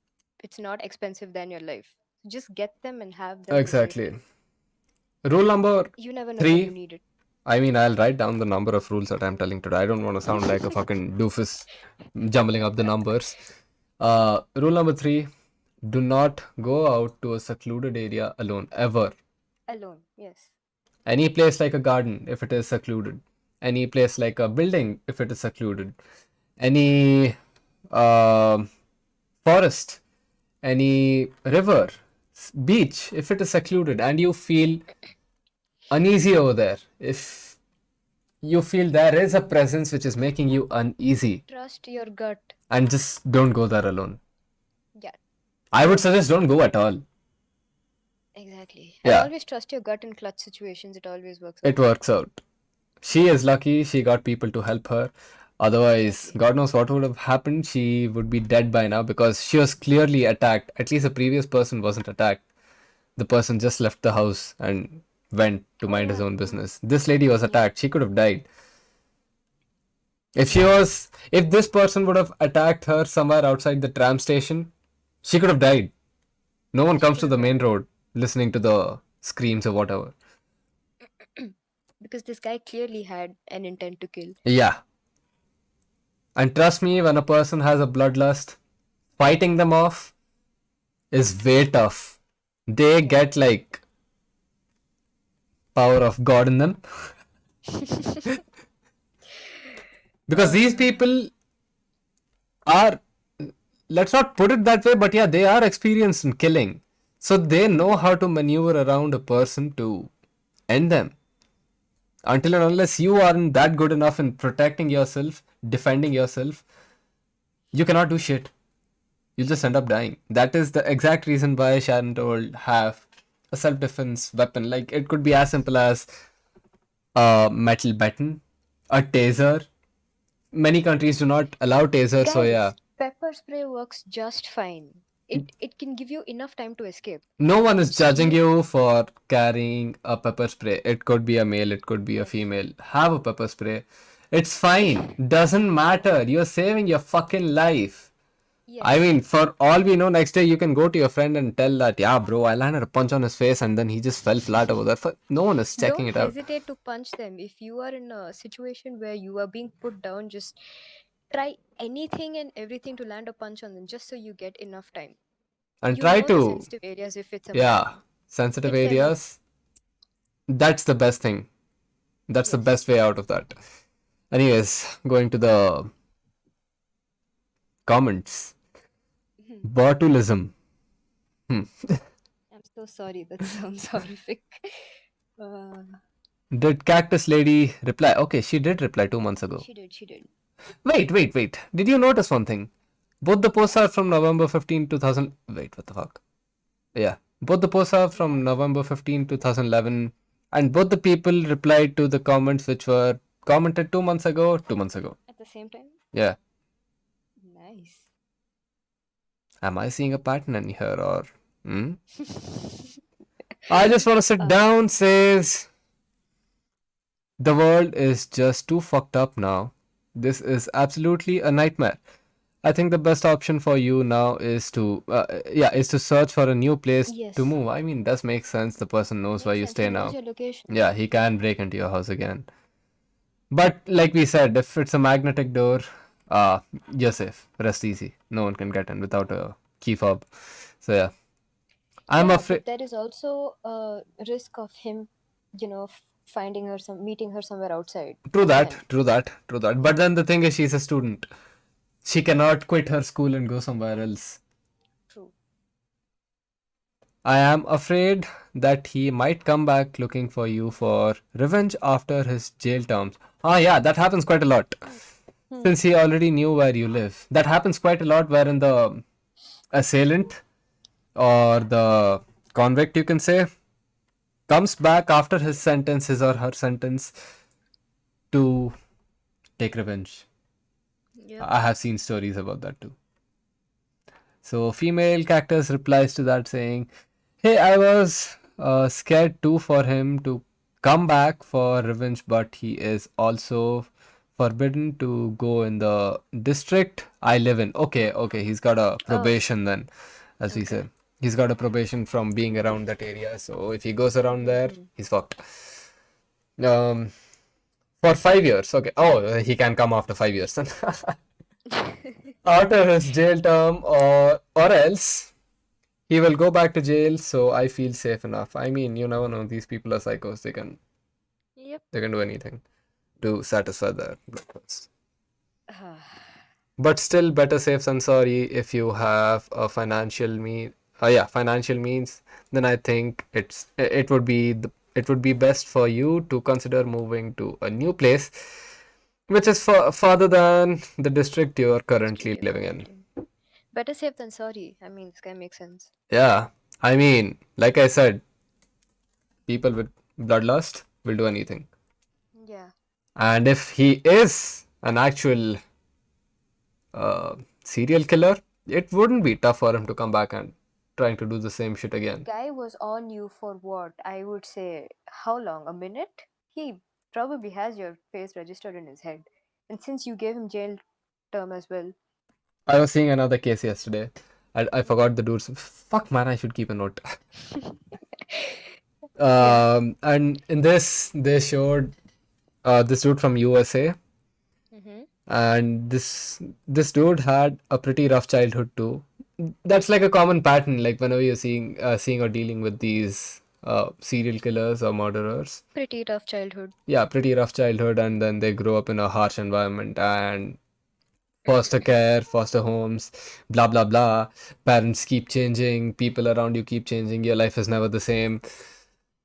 expensive than your life. Just get them and have them with exactly. safety. Rule number You never know when you three. need it. I mean, I'll write down the number of rules that I'm telling today. I don't want to sound like a fucking doofus jumbling up the numbers. Rule number three, do not go out to a secluded area alone, ever. Alone, yes. Any place like a garden, if it is secluded. Any place like a building, if it is secluded. Any um forest, any river, beach, if it is secluded and you feel uneasy over there, if you feel there is a presence which is making you uneasy, Trust your gut. and just don't go there alone. Yeah, I would suggest don't go at all. exactly. And Yeah, always trust your gut in clutch situations. It always works it out. works out. She is lucky she got people to help her. Otherwise, Exactly. God knows what would have happened. She would be dead by now because she was clearly attacked. At least the previous person wasn't attacked. The person just left the house and went to Oh mind his yeah. own business. This lady was Yeah. attacked. She could have died. Yeah. If this person would have attacked her somewhere outside the tram station, she could have died. No one She comes could to have the main died. road listening to the screams or whatever. Because this guy clearly had an intent to kill. Yeah. And trust me, when a person has a bloodlust, fighting them off is way tough. They Yeah. get like power of God in them. Because these uh, people are, let's not put it that way, but yeah, they are experienced in killing. So they know how to maneuver around a person to end them. Until and unless you aren't that good enough in protecting yourself, defending yourself, you cannot do shit. You'll just end up dying. That is the exact reason why Sharon told have a self-defense weapon. Like it could be as simple as a metal baton, a taser. Many countries do not allow taser, so yeah. Guys, pepper spray works just fine. It can give you enough time to escape. No one is judging You you for carrying a pepper spray. It could be a male, it could be a Yes. female. Have a pepper spray. It's fine. Doesn't matter. You're saving your fucking life. I Yes. mean, for all we know, next day you can go to your friend and tell that, yeah, bro, I landed a punch on his face and then he just fell flat over there. No one is checking Don't it out. hesitate to punch them. If you are in a situation where you are being put down, just try anything and everything to land a punch on them just so you get enough time. And You try know the to, sensitive areas if it's a yeah, man. sensitive Hit them up. areas. That's the best thing. That's the Yes. best way out of that. Anyways, going to the comments. Mhm. Botulism. Hmm. I'm so sorry. That sounds horrific. Uh, Did Cactus Lady reply? Okay, she did reply 2 months ago. she did. She did. Wait. Did you notice one thing? Both the posts Yeah. are from November 15, 2000. Wait, what the fuck? Yeah. Both the posts are Yeah. from November 15, 2011. And both the people replied to the comments which were commented 2 months ago, 2 months ago. At the same time? Yeah. Nice. Am I seeing a pattern in here or? Hmm? I just want to sit Uh, down, says the world is just too fucked up now. This is absolutely a nightmare. I think the best option for you now is to, is to search for a new place to yes. move. I mean, does make sense. The person knows where Makes you sense. stay He knows now. your location. Yeah, he can break into your house again. But like we said, if it's a magnetic door, uh, you're safe. Rest easy. No one can get in without a key fob. So yeah, I'm Yeah, afraid. but there is also a risk of him, finding her meeting her somewhere outside True that. again. True that. True that. But then the thing is, she's a student. She cannot quit her school and go somewhere else. True. I am afraid that he might come back looking for you for revenge after his jail terms. Ah, yeah, that happens quite a lot. Hmm. Since he already knew where you live. That happens quite a lot wherein the assailant or the convict, you can say, comes back after his or her sentence to take revenge. Yep. I have seen stories about that too. So, female characters replies to that saying, "Hey, I was scared too for him to come back for revenge, but he is also forbidden to go in the district I live in." Okay, okay, he's got a Oh, probation then, as we okay. say. He's got a probation from being around that area. So if he goes around there, Mm-hmm. he's fucked. Um, for 5 years. Okay. Oh, he can come after 5 years. After his jail term, or else he will go back to jail. So I feel safe enough. I mean, you never know. These people are psychos. Yep. They can do anything to satisfy their bloodlust. But still, better safe than sorry. If you have a financial means, then I think it would be best for you to consider moving to a new place, which is farther than the district you are District currently you're living in. currently in. Better safe than sorry. I mean, this guy makes sense. Yeah, I mean, like I said, people with bloodlust will do anything. Yeah. And if he is an actual uh, serial killer, it wouldn't be tough for him to come back and trying to do the same shit The again. guy was on you for what? I would say, how long? A minute? He probably has your face registered in his head. And since you gave him jail term as well. I was seeing another case yesterday. I Mhm. forgot the dude's. Fuck, man, I should keep a note. Yeah. And in this, they showed this dude from USA, Mm-hmm. and this dude had a pretty rough childhood too. That's like a common pattern. Like whenever you're seeing or dealing with these serial killers or murderers, Pretty tough childhood. yeah, pretty rough childhood, and then they grow up in a harsh environment and foster care, foster homes, blah blah blah. Parents keep changing, people around you keep changing, your life is never the same.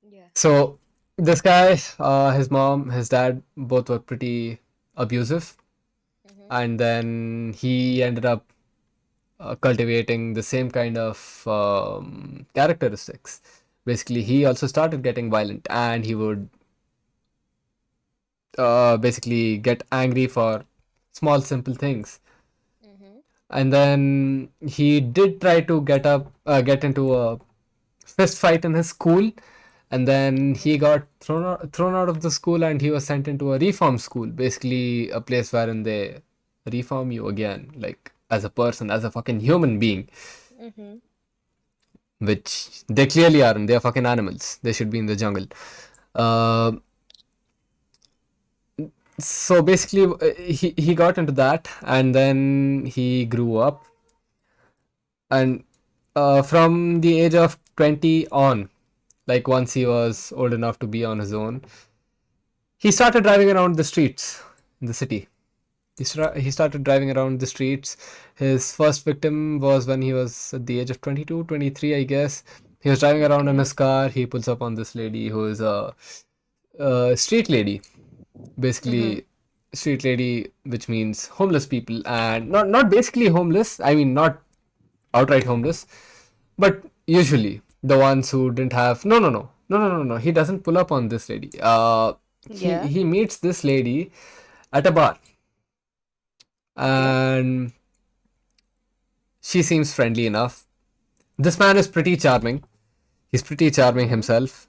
Yeah. So this guy, his mom, his dad, both were pretty abusive, Mm-hmm. and then he ended up cultivating the same kind of characteristics. Basically, he also started getting violent, and he would basically get angry for small, simple things. Mm-hmm. And then he did try to get into a fist fight in his school, and then he Mm-hmm. got thrown out of the school, and he was sent into a reform school, basically a place wherein they reform you again, like as a person, as a fucking human being, Mm-hmm. which they clearly aren't. They are fucking animals. They should be in the jungle. Uh, so basically, he got into that, and then he grew up, and from the age of 20 on, like once he was old enough to be on his own, he started driving around the streets in the city. He started driving around the streets. His first victim was when he was at the age of 22, 23, I guess. He was driving around in Okay. his car. He pulls up on this lady who is a street lady, Mm-hmm. basically street lady, which means homeless people, and not basically homeless. I mean, not outright homeless, but usually the ones who didn't have, No. He doesn't pull up on this lady. Yeah. He meets this lady at a bar, Okay. and she seems friendly enough. This man is pretty charming. He's pretty charming Mm-hmm. himself.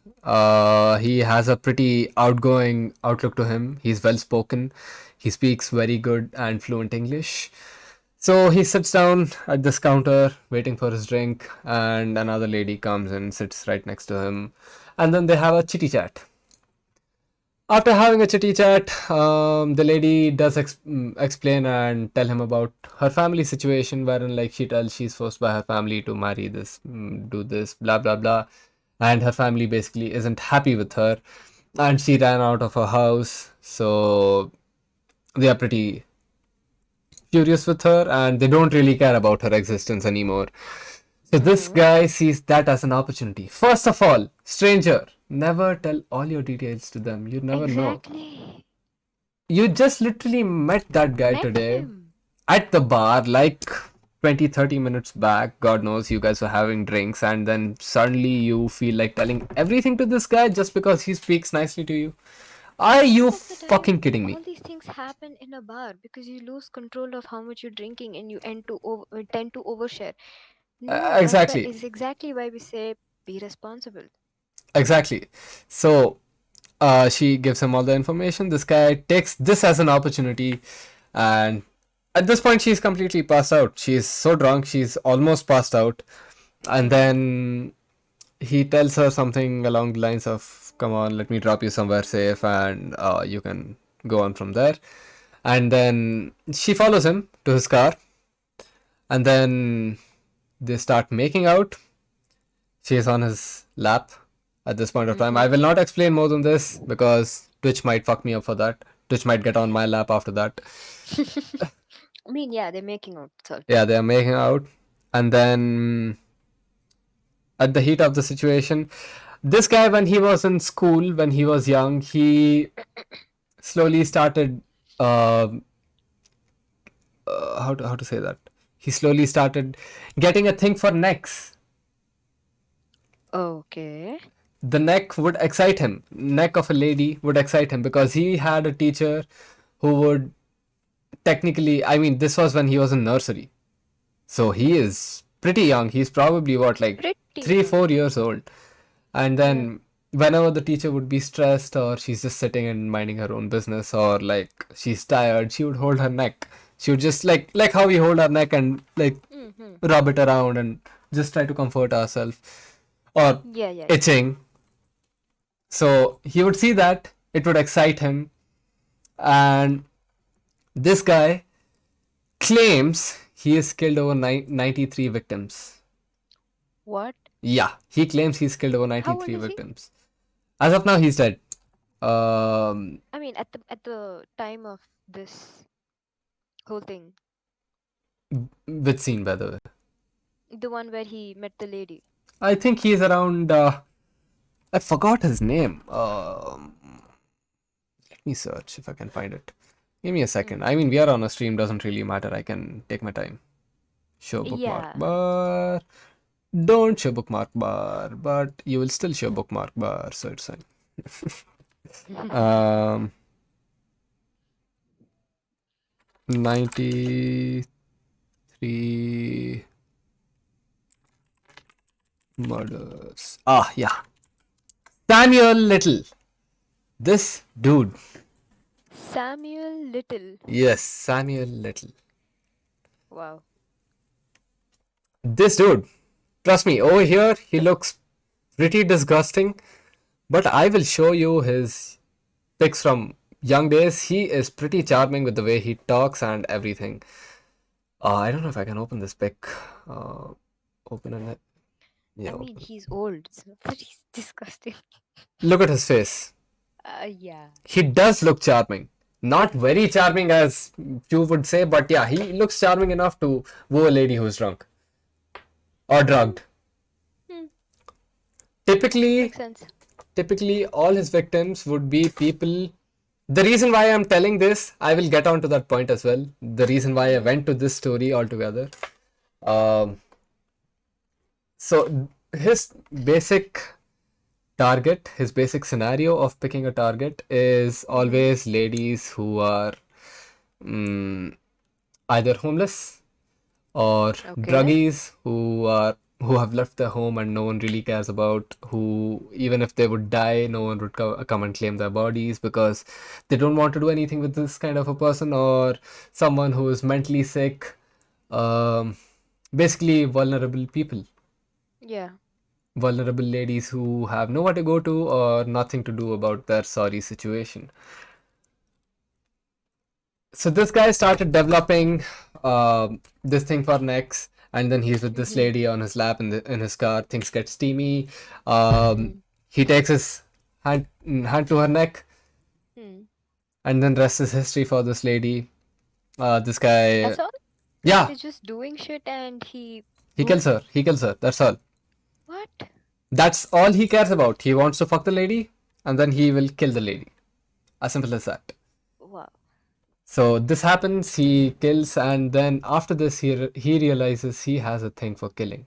He has a pretty outgoing outlook to him. He's well spoken. He speaks very good and fluent English. So he sits down at this counter waiting for his drink, and another lady comes and sits right next to him. And then they have a chitty chat. After having a chitty chat, the lady does explain and tell him about her family situation, wherein like she tells she's forced by her family to marry this, do this, blah blah blah, and her family basically isn't happy with her, and she ran out of her house, so they are pretty furious with her, and they don't really care about her existence anymore. So this Mm-hmm. guy sees that as an opportunity. First of all, stranger, never tell all your details to them. You never know. Exactly. You just literally met that guy Met today him. at the bar like 20, 30 minutes back. God knows you guys were having drinks, and then suddenly you feel like telling everything to this guy just because he speaks nicely to you. Are you Most of the time, fucking kidding all me? these things happen in a bar because you lose control of how much you're drinking and you tend to overshare. No, that Exactly. is exactly why we say be responsible. Exactly. So she gives him all the information. This guy takes this as an opportunity, and at this point, she's completely passed out. She's so drunk, she's almost passed out. And Mm-hmm. then he tells her something along the lines of, "Come on, let me drop you somewhere safe, and you can go on from there." And then she follows him to his car, and then they start making out. She is on his lap at this point of time. I Mm-hmm. will not explain more than this because Twitch might fuck me up for that. Twitch might get on my lap after that. I mean, yeah, they're making out. That's all. Yeah, they are making out. And then at the heat of the situation, this guy, when he was in school, when he was young, he slowly started. Uh, how to say that? He slowly started getting a thing for necks. Okay. The neck would excite him. Neck of a lady would excite him because he had a teacher who would technically, I mean, this was when he was in nursery. So he is pretty young. He's probably what, like Pretty 3, young. 4 years old. And Mm. then whenever the teacher would be stressed or she's just sitting and minding her own business or like she's tired, she would hold her neck. She would just like how we hold our neck and like Mm-hmm. rub it around and just try to comfort ourselves or Yeah, yeah, yeah. itching. So he would see that, it would excite him, and this guy claims he has killed over 93 victims. What? Yeah, he claims he's killed over How old 93 is he? victims. As of now, he's dead. Um, I mean, at the time of this whole thing, which scene, by the way? the one where he met the lady. I think he's around. I forgot his name. Let me search if I can find it. Give me a second. Mm. I mean, we are on a stream, doesn't really matter. I can take my time. Show bookmark Yeah. bar. Don't show bookmark bar, but you will still show bookmark bar, so it's fine. um, 93 murders. Ah, yeah. Samuel Little. This dude. Samuel Little. Yes, Samuel Little. Wow. This dude. Trust me, over here, he looks pretty disgusting, but I will show you his pics from young days. He is pretty charming with the way he talks and everything. I don't know if I can open this pic. Uh, open it. I Yeah, mean, open. he's old, so pretty disgusting. Look at his face. Yeah. He does look charming. Not very charming as you would say, but yeah, he looks charming enough to woo a lady who's drunk or Hmm. drugged. Hmm. Typically, Makes sense. typically all his victims would be people. The reason why I'm telling this, I will get on to that point as well. The reason why I Mm-hmm. went to this story altogether. Um, so his basic target, his basic scenario of picking a target is Mm-hmm. always ladies who are mm, either homeless or Okay. druggies who have left their home and no one really cares about, who even if they would die no one would come and claim their bodies because they don't want to do anything with this kind of a person, or someone who is mentally sick, um, basically Yeah. vulnerable ladies who have nowhere to go to or nothing to do about their sorry situation. So this guy started developing this thing for necks, and then he's with this Mm-hmm. lady on his lap in his car. Things get steamy. Um, Mm. he takes his hand to her neck, Mm. and then rest is history for this lady. This guy, That's all? yeah, They're just doing shit and he he kills boom. her. He kills her. That's all. What? That's all he cares about. He wants to fuck the lady, and then he will kill the lady. As simple as that. Wow. So this happens, he kills, and then after this, he realizes he has a thing for killing.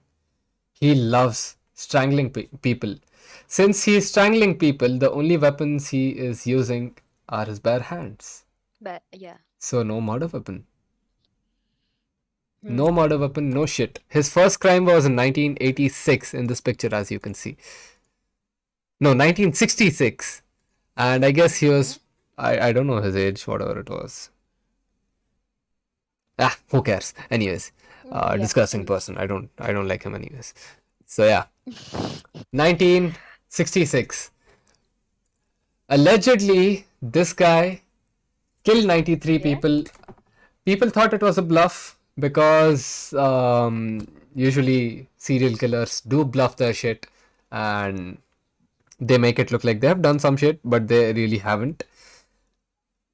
He loves strangling people. Since he is strangling people, the only weapons he is using are his bare hands. But yeah. So no murder weapon. No Hmm. murder weapon, no shit. His first crime was in 1986 in this picture, as you can see. No, 1966. And I guess he Okay. was, I don't know his age, whatever it was. Ah, who cares? Anyways, Yeah. disgusting Anyways. person. I don't like him anyways. So yeah, 1966. Allegedly, this guy killed 93 Yeah. people. People thought it was a bluff because usually serial killers do bluff their shit and they make it look like they have done some shit, but they really haven't.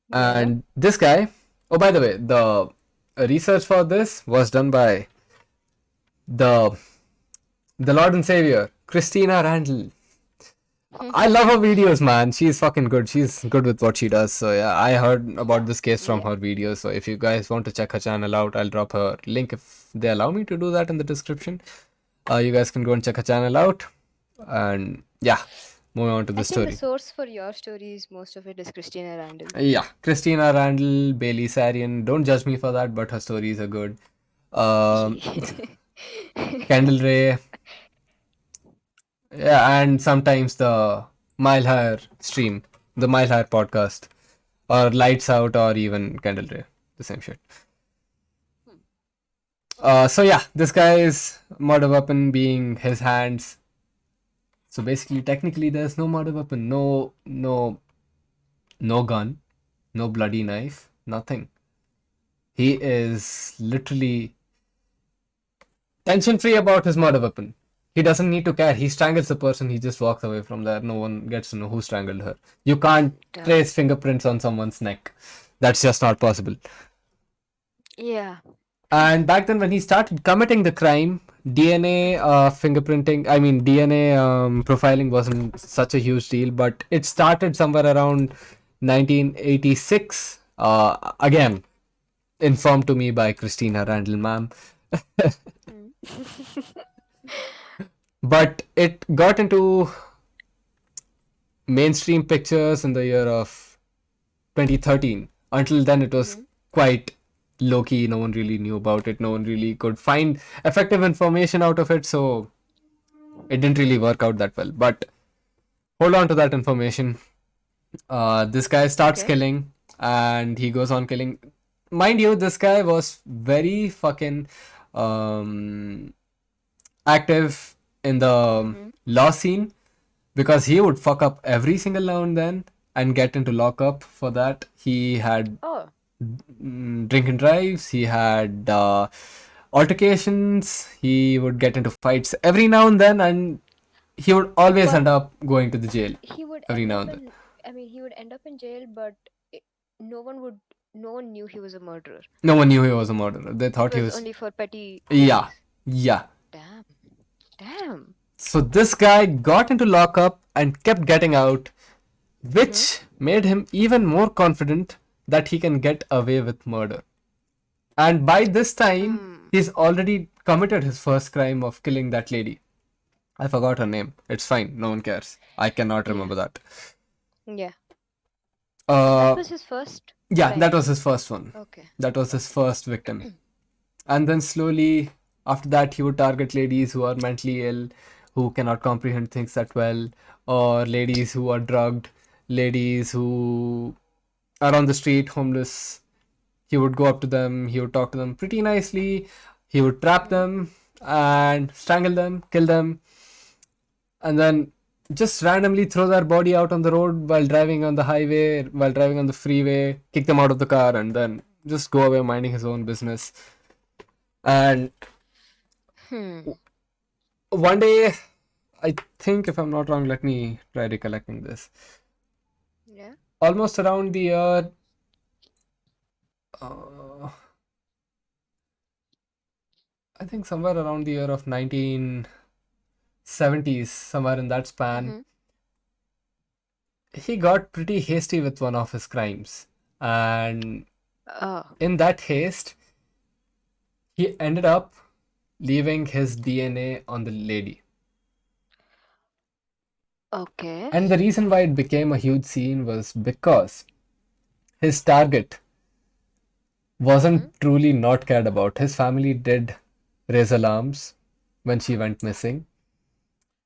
Yeah. And this guy, oh, by the way, the research for this was done by the Lord and Savior, Christina Randall. I love her videos, man. She's fucking good. She's good with what she does. So yeah, I heard about this case from Yeah. her videos. So if you guys want to check her channel out, I'll drop her link if they allow me to do that in the description. You guys can go and check her channel out. And yeah, moving on to I the think the story. source for your stories, most of it is Christina Randall. Yeah, Christina Randall, Bailey Sarian. Don't judge me for that, but her stories are good. Um, Kendall Ray, yeah, and sometimes the Mile Higher stream, the Mile Higher podcast, or Lights Out, or even Kendall Ray, the same shit. So yeah, this guy's murder weapon being his hands. So basically, technically, there's no murder weapon, no gun, no bloody knife, nothing. He is literally tension free about his murder weapon. He doesn't need to care. He strangles the person. He just walks away from there. No one gets to know who strangled her. You can't Damn. trace fingerprints on someone's neck. That's just not possible. Yeah. And back then, when he started committing the crime, DNA fingerprinting, DNA profiling wasn't such a huge deal, but it started somewhere around 1986. Again, informed to me by Christina Randall, ma'am. Mm. But it got into mainstream pictures in the year of 2013. Until then, it was Mm-hmm. quite low key. No one really knew about it. No one really could find effective information out of it. So it didn't really work out that well. But hold on to that information. This guy starts Okay. killing and he goes on killing. Mind you, this guy was very fucking um, active in the Mm-hmm. law scene because he would fuck up every single now and then and get into lockup for that. He had Oh. drink and drives, he had altercations, he would get into fights every now and then, and he would always But end up going to the jail he would every end now up and then. in, I mean, he would end up in jail, but it, no one would, no one knew he was a murderer. No one knew he was a murderer. They It thought he was was. only for petty Yeah, things. yeah. Damn. Damn. So this guy got into lockup and kept getting out, Mm-hmm. which made him even more confident that he can get away with murder. And by this time, Mm. he's already committed his first crime of killing that lady. I forgot her name. It's fine. No one cares. I cannot Yeah. remember that. Yeah. That Uh, was his first yeah, that crime. was his first one. Okay. That was his first victim. And then slowly, after that, he would target ladies who are mentally ill, who cannot comprehend things that well, or ladies who are drugged, ladies who are on the street, homeless. He would go up to them, he would talk to them pretty nicely, he would trap Mm-hmm. them and strangle them, kill them, and then just randomly throw their body out on the road while driving on the highway, while driving on the freeway, kick them out of the car, and then just go away minding his own business. And Hmm. one day, I think if I'm not wrong, let me try recollecting this. Yeah. Almost around the year, uh, I think somewhere around the year of 1970s, somewhere in that span, Mm-hmm. he got pretty hasty with one of his crimes. And Oh. in that haste, he ended up leaving his DNA on the lady. Okay. And the reason why it became a huge scene was because his target Mm-hmm. wasn't truly not cared about. His family did raise alarms when she went missing.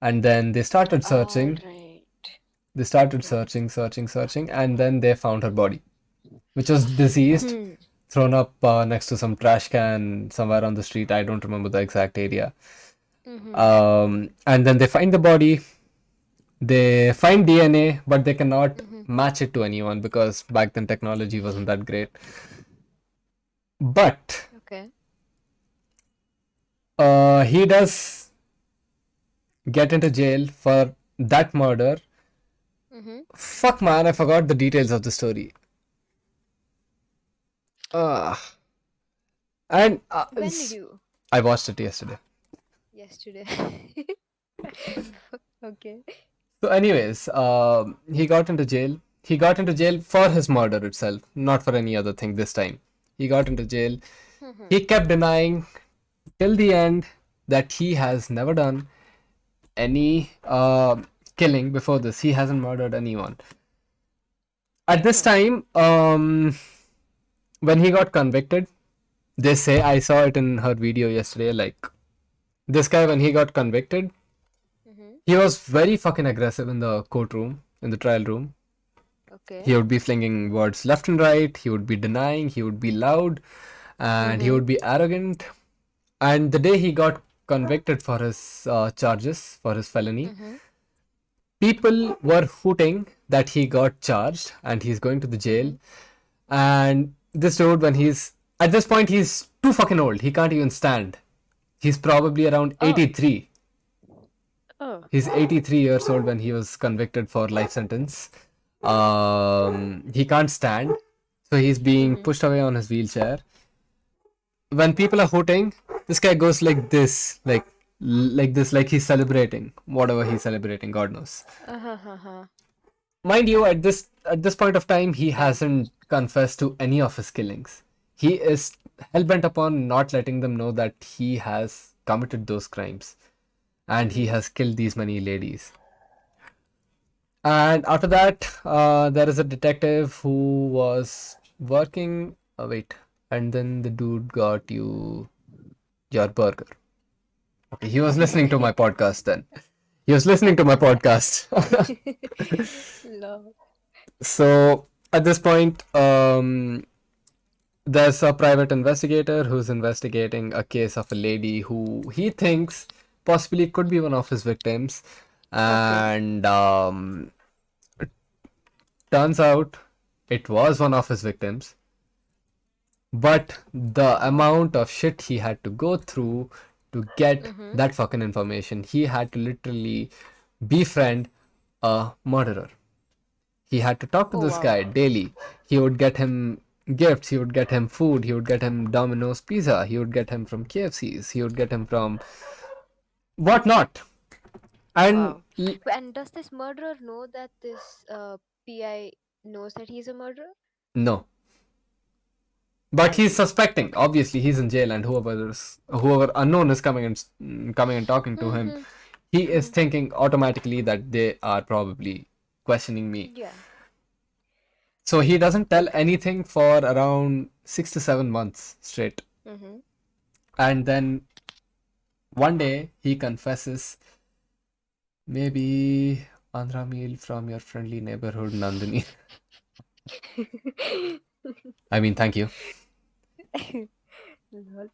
And then they started All searching. right. They started Okay. searching, and then they found her body, which was deceased, Hmm. thrown up next to some trash can somewhere on the street. I don't remember the exact area. Mm-hmm. And then they find the body. They find DNA, but they cannot Mm-hmm. match it to anyone because back then technology wasn't that great. But Okay. he does get into jail for that murder. Mm-hmm. Fuck man, I forgot the details of the story. Uh, and When did you? I watched it yesterday. Yesterday. Okay. So, anyways, he got into jail. He got into jail for his murder itself, not for any other thing this time. He got into jail. Mm-hmm. He kept denying till the end that he has never done any killing before this. He hasn't murdered anyone. At this Hmm. time, when he got convicted, they say, I saw it in her video yesterday, like, this guy, when he got convicted, Mm-hmm. he was very fucking aggressive in the courtroom, in the trial room. Okay. He would be flinging words left and right. He would be denying. He would be loud, and he Mm-hmm. would be arrogant. And the day he got convicted for his charges, for his felony, Mm-hmm. people were hooting that he got charged and he's going to the jail. Mm-hmm. And this dude, when he's at this point, he's too fucking old. He can't even stand. He's probably around Oh. 83. Oh. He's 83 years old when he was convicted for life sentence. He can't stand, so he's being Mm-hmm. pushed away on his wheelchair. When people are hooting, this guy goes like this, like this, like he's celebrating whatever he's celebrating. God knows. Uh-huh. Mind you, at this point of time, he hasn't confessed to any of his killings. He is hell bent upon not letting them know that he has committed those crimes and he Mm-hmm. has killed these many ladies. And after that, there is a detective who was working. Wait, and then the dude got you your burger. Okay, he was listening to my podcast then. He was listening to my podcast. Love. So at this point, there's a private investigator who's investigating a case of a lady who he thinks possibly could be one of his victims. Okay. And turns out it was one of his victims. But the amount of shit he had to go through to get Mm-hmm. that fucking information, he had to literally befriend a murderer. He had to talk to Oh this wow. guy daily. He would get him gifts, he would get him food, he would get him Domino's pizza, he would get him from KFC's, he would get him from whatnot. And Wow. And does this murderer know that this PI knows that he's a murderer? no, but I he's see. suspecting. Okay. Obviously, he's in jail, and whoever unknown is coming and talking to him. Mm-hmm. he is thinking automatically that they are probably questioning me. Yeah. So he doesn't tell Okay. anything for around 6 to 7 months straight. Mm-hmm. And then one day he confesses, maybe Andhra meal from your friendly neighborhood, Nandini. I mean, thank you. Lol.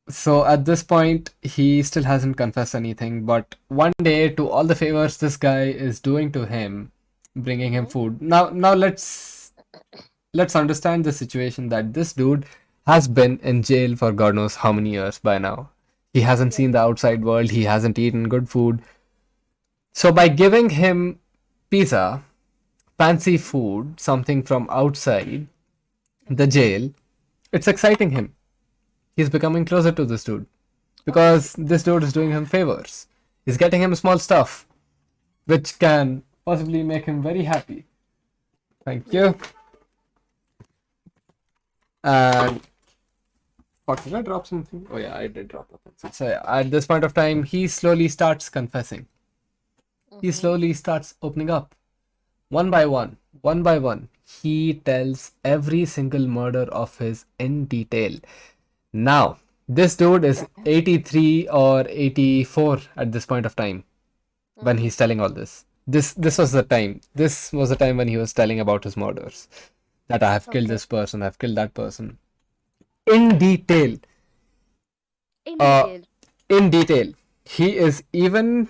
So at this point, he still hasn't confessed anything. But one day, to all the favors this guy is doing to him, bringing him Mm-hmm. food. Now let's understand the situation that this dude has been in jail for God knows how many years by now. He hasn't Yep. seen the outside world. He hasn't eaten good food. So by giving him pizza, fancy Mm-hmm. food, something from outside the Mm-hmm. jail, it's exciting him. He's becoming closer to this dude Okay. because this dude is doing him favors. He's getting him small stuff, which can possibly make him very happy. Thank Yep. you. And what did I drop something? Oh yeah, I did drop a pencil. So yeah, at this point of time, he slowly starts confessing. He Mm-hmm. slowly starts opening up. One by one by one, he tells every single murder of his in detail. Now, this dude is 83 or 84 at this point of time when Mm-hmm. he's telling all this. This was the time. This was the time when he was telling about his murders. That I have killed Okay. this person, I've killed that person. In detail. In Uh detail. in detail. He is even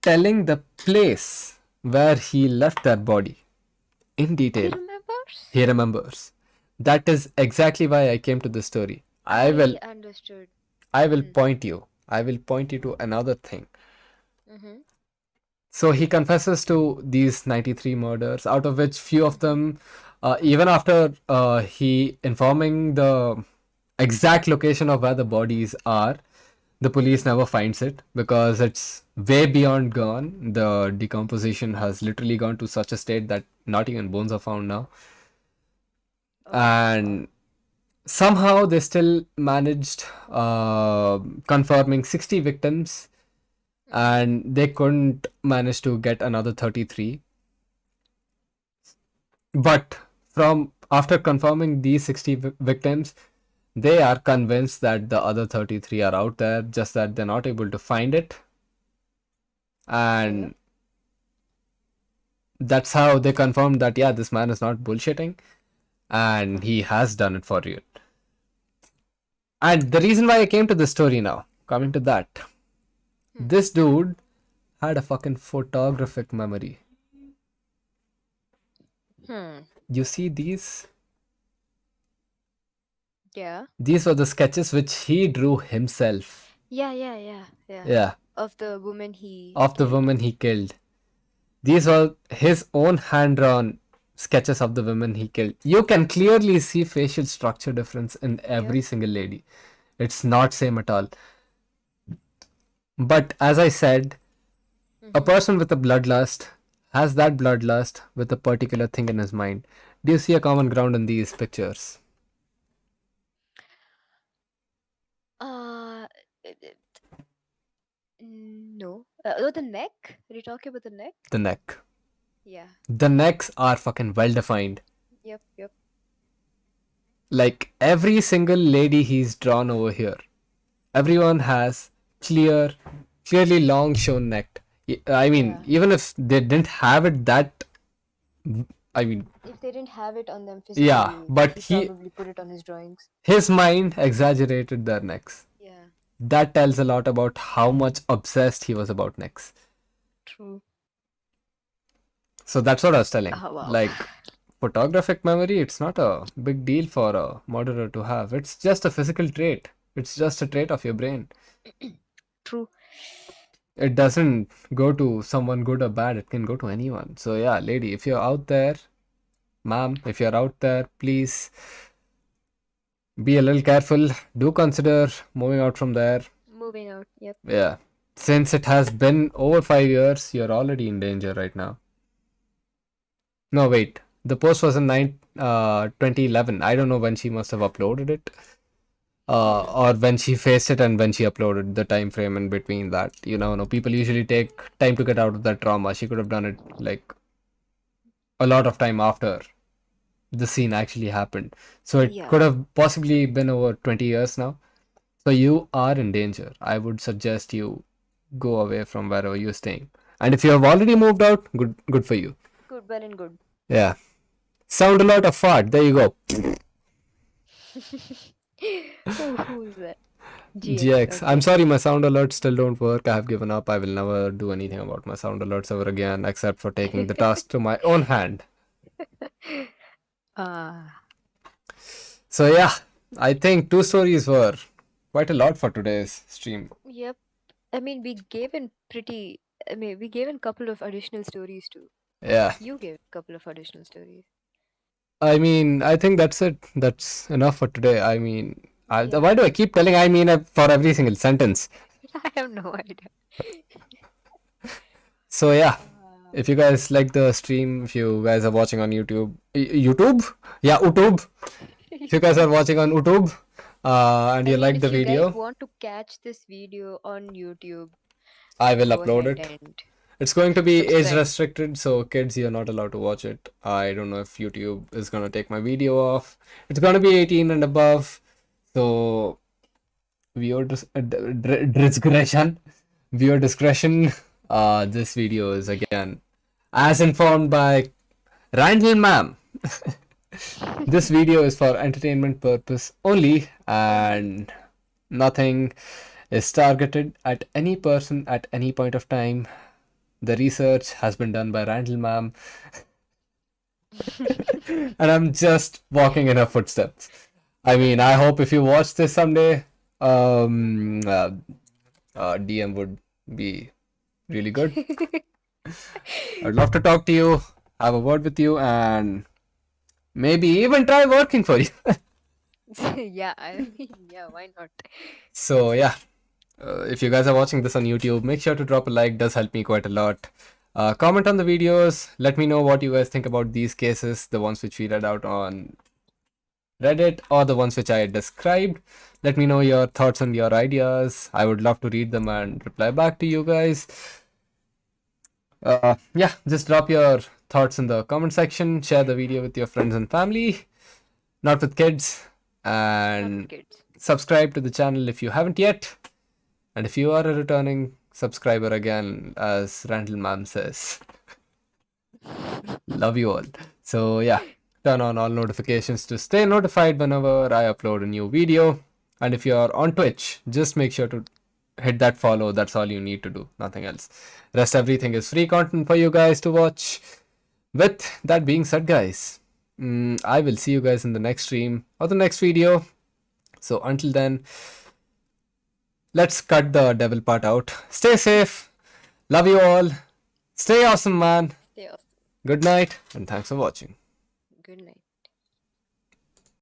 telling the place where he left that body. In He detail. remembers? He remembers. That is exactly why I came to this story. I understood. I will Mm. point you. I will point you to another thing. Mm-hmm. So he confesses to these 93 murders, out of which few of Mm-hmm. them, even after he informing the exact location of where the bodies are, the police Mm-hmm. never finds it because it's way beyond gone. The decomposition has literally gone to such a state that not even bones are found now. Oh my god. And somehow they still managed confirming 60 victims, Mm-hmm. and they couldn't manage to get another 33. But from after confirming these 60 victims, they are convinced that the other 33 are out there, just that they're not able to find it. Okay. And that's how they confirmed that, yeah, this man is not bullshitting and he has done it for you. And the reason why I came to this story now, coming to that, Hmm. this dude had a fucking photographic memory. Hmm. You see these? Yeah. These were the sketches which he drew himself. Yeah. Yeah, Of the woman he of the killed. woman he killed. These were his own hand drawn sketches of the women he killed. You can clearly see facial structure difference in Yep. every single lady. It's not same at all. But as I said, a Mm-hmm. person with a bloodlust has that bloodlust with a particular thing in his mind. Do you see a common ground in these pictures? Uh, no. Oh, the neck? Are you talking about the neck? The neck. Yeah. The necks are fucking well defined. Yep. Like every single lady he's drawn over here, everyone has clearly long shown neck. I mean, Yeah. even if they didn't have it that, I mean, If they didn't have it on them yeah, physically, but he probably put it on his drawings. his mind exaggerated their necks. Yeah. That tells a lot about how much obsessed he was about necks. True. So that's what I was telling. Oh wow. Like, photographic memory, it's not a big deal for a murderer to have. It's just a physical trait. It's just a trait of your brain. True. It doesn't go to someone good or bad, it can go to anyone. So yeah, lady, if you're out there, ma'am, if you're out there, please be a little careful. Do consider moving out from there. Moving out. Yep. Yeah, since it has been over 5 years, you're already in danger right now. No, wait, the post was in 2011. I don't know when she must have uploaded it. Or when she faced it and when she uploaded, the time frame in between that. No, people usually take time to get out of that trauma. She could have done it like a lot of time after the scene actually happened. So it Yeah. could have possibly been over 20 years now. So you are in danger. I would suggest you go away from wherever you're staying. And if you have already moved out, good for you. Good, well and good. Yeah. Sound alert of fart. There you go. Who's that? GX. GX. I'm Okay. sorry, my sound alerts still don't work. I have given up. I will never do anything about my sound alerts ever again, except for taking the task to my own hand. Ah. So yeah, I think 2 stories were quite a lot for today's stream. Yep. I mean, we gave in couple of additional stories too. Yeah. You gave a couple of additional stories. I mean, I think that's it. That's enough for today. I mean, Yeah. why do I keep telling I mean for every single sentence? I have no idea. So yeah, Uh, if you guys like the stream, if you guys are watching on YouTube, YouTube? Yeah, YouTube. If you guys are watching on YouTube, and I you mean, like the if you guys video, want to catch this video on YouTube, I will go upload ahead it. and It's going to be age subscribe. restricted, so kids, you're not allowed to watch it. I don't know if YouTube is gonna take my video off. It's gonna be 18 and above, so viewer discretion, viewer discretion. This video is again, as informed by Randall ma'am. This video is for entertainment purpose only, Only. and nothing is targeted at any person at any point of time. The research has been done by Randall ma'am, and I'm just walking in her footsteps. I mean, I hope if you watch this someday, DM would be really good. I'd love to talk to you, have a word with you, and maybe even try working for you. Yeah, I mean, yeah, why not? So yeah, if you guys are watching this on YouTube, make sure to drop a like. Does help me quite a lot. Comment on the videos. Let me know what you guys think about these cases, the ones which we read out on Reddit or the ones which I described. Let me know your thoughts and your ideas. I would love to read them and reply back to you guys. Yeah, just drop your thoughts in the comment section. Share the video with your friends and family, not with kids. Not with And kids. subscribe to the channel if you haven't yet. And if you are a returning subscriber again, as Randall Ma'am says, love you all. So yeah, turn on all notifications to stay notified whenever I upload a new video. And if you're on Twitch, just make sure to hit that follow. That's all you need to do, nothing else. Rest everything is free content for you guys to watch. With that being said, guys, I will see you guys in the next stream or the next video. So until then, let's cut the devil part out. Stay safe. Love you all. Stay awesome, man. Stay awesome. Good night, and thanks for watching. Good night.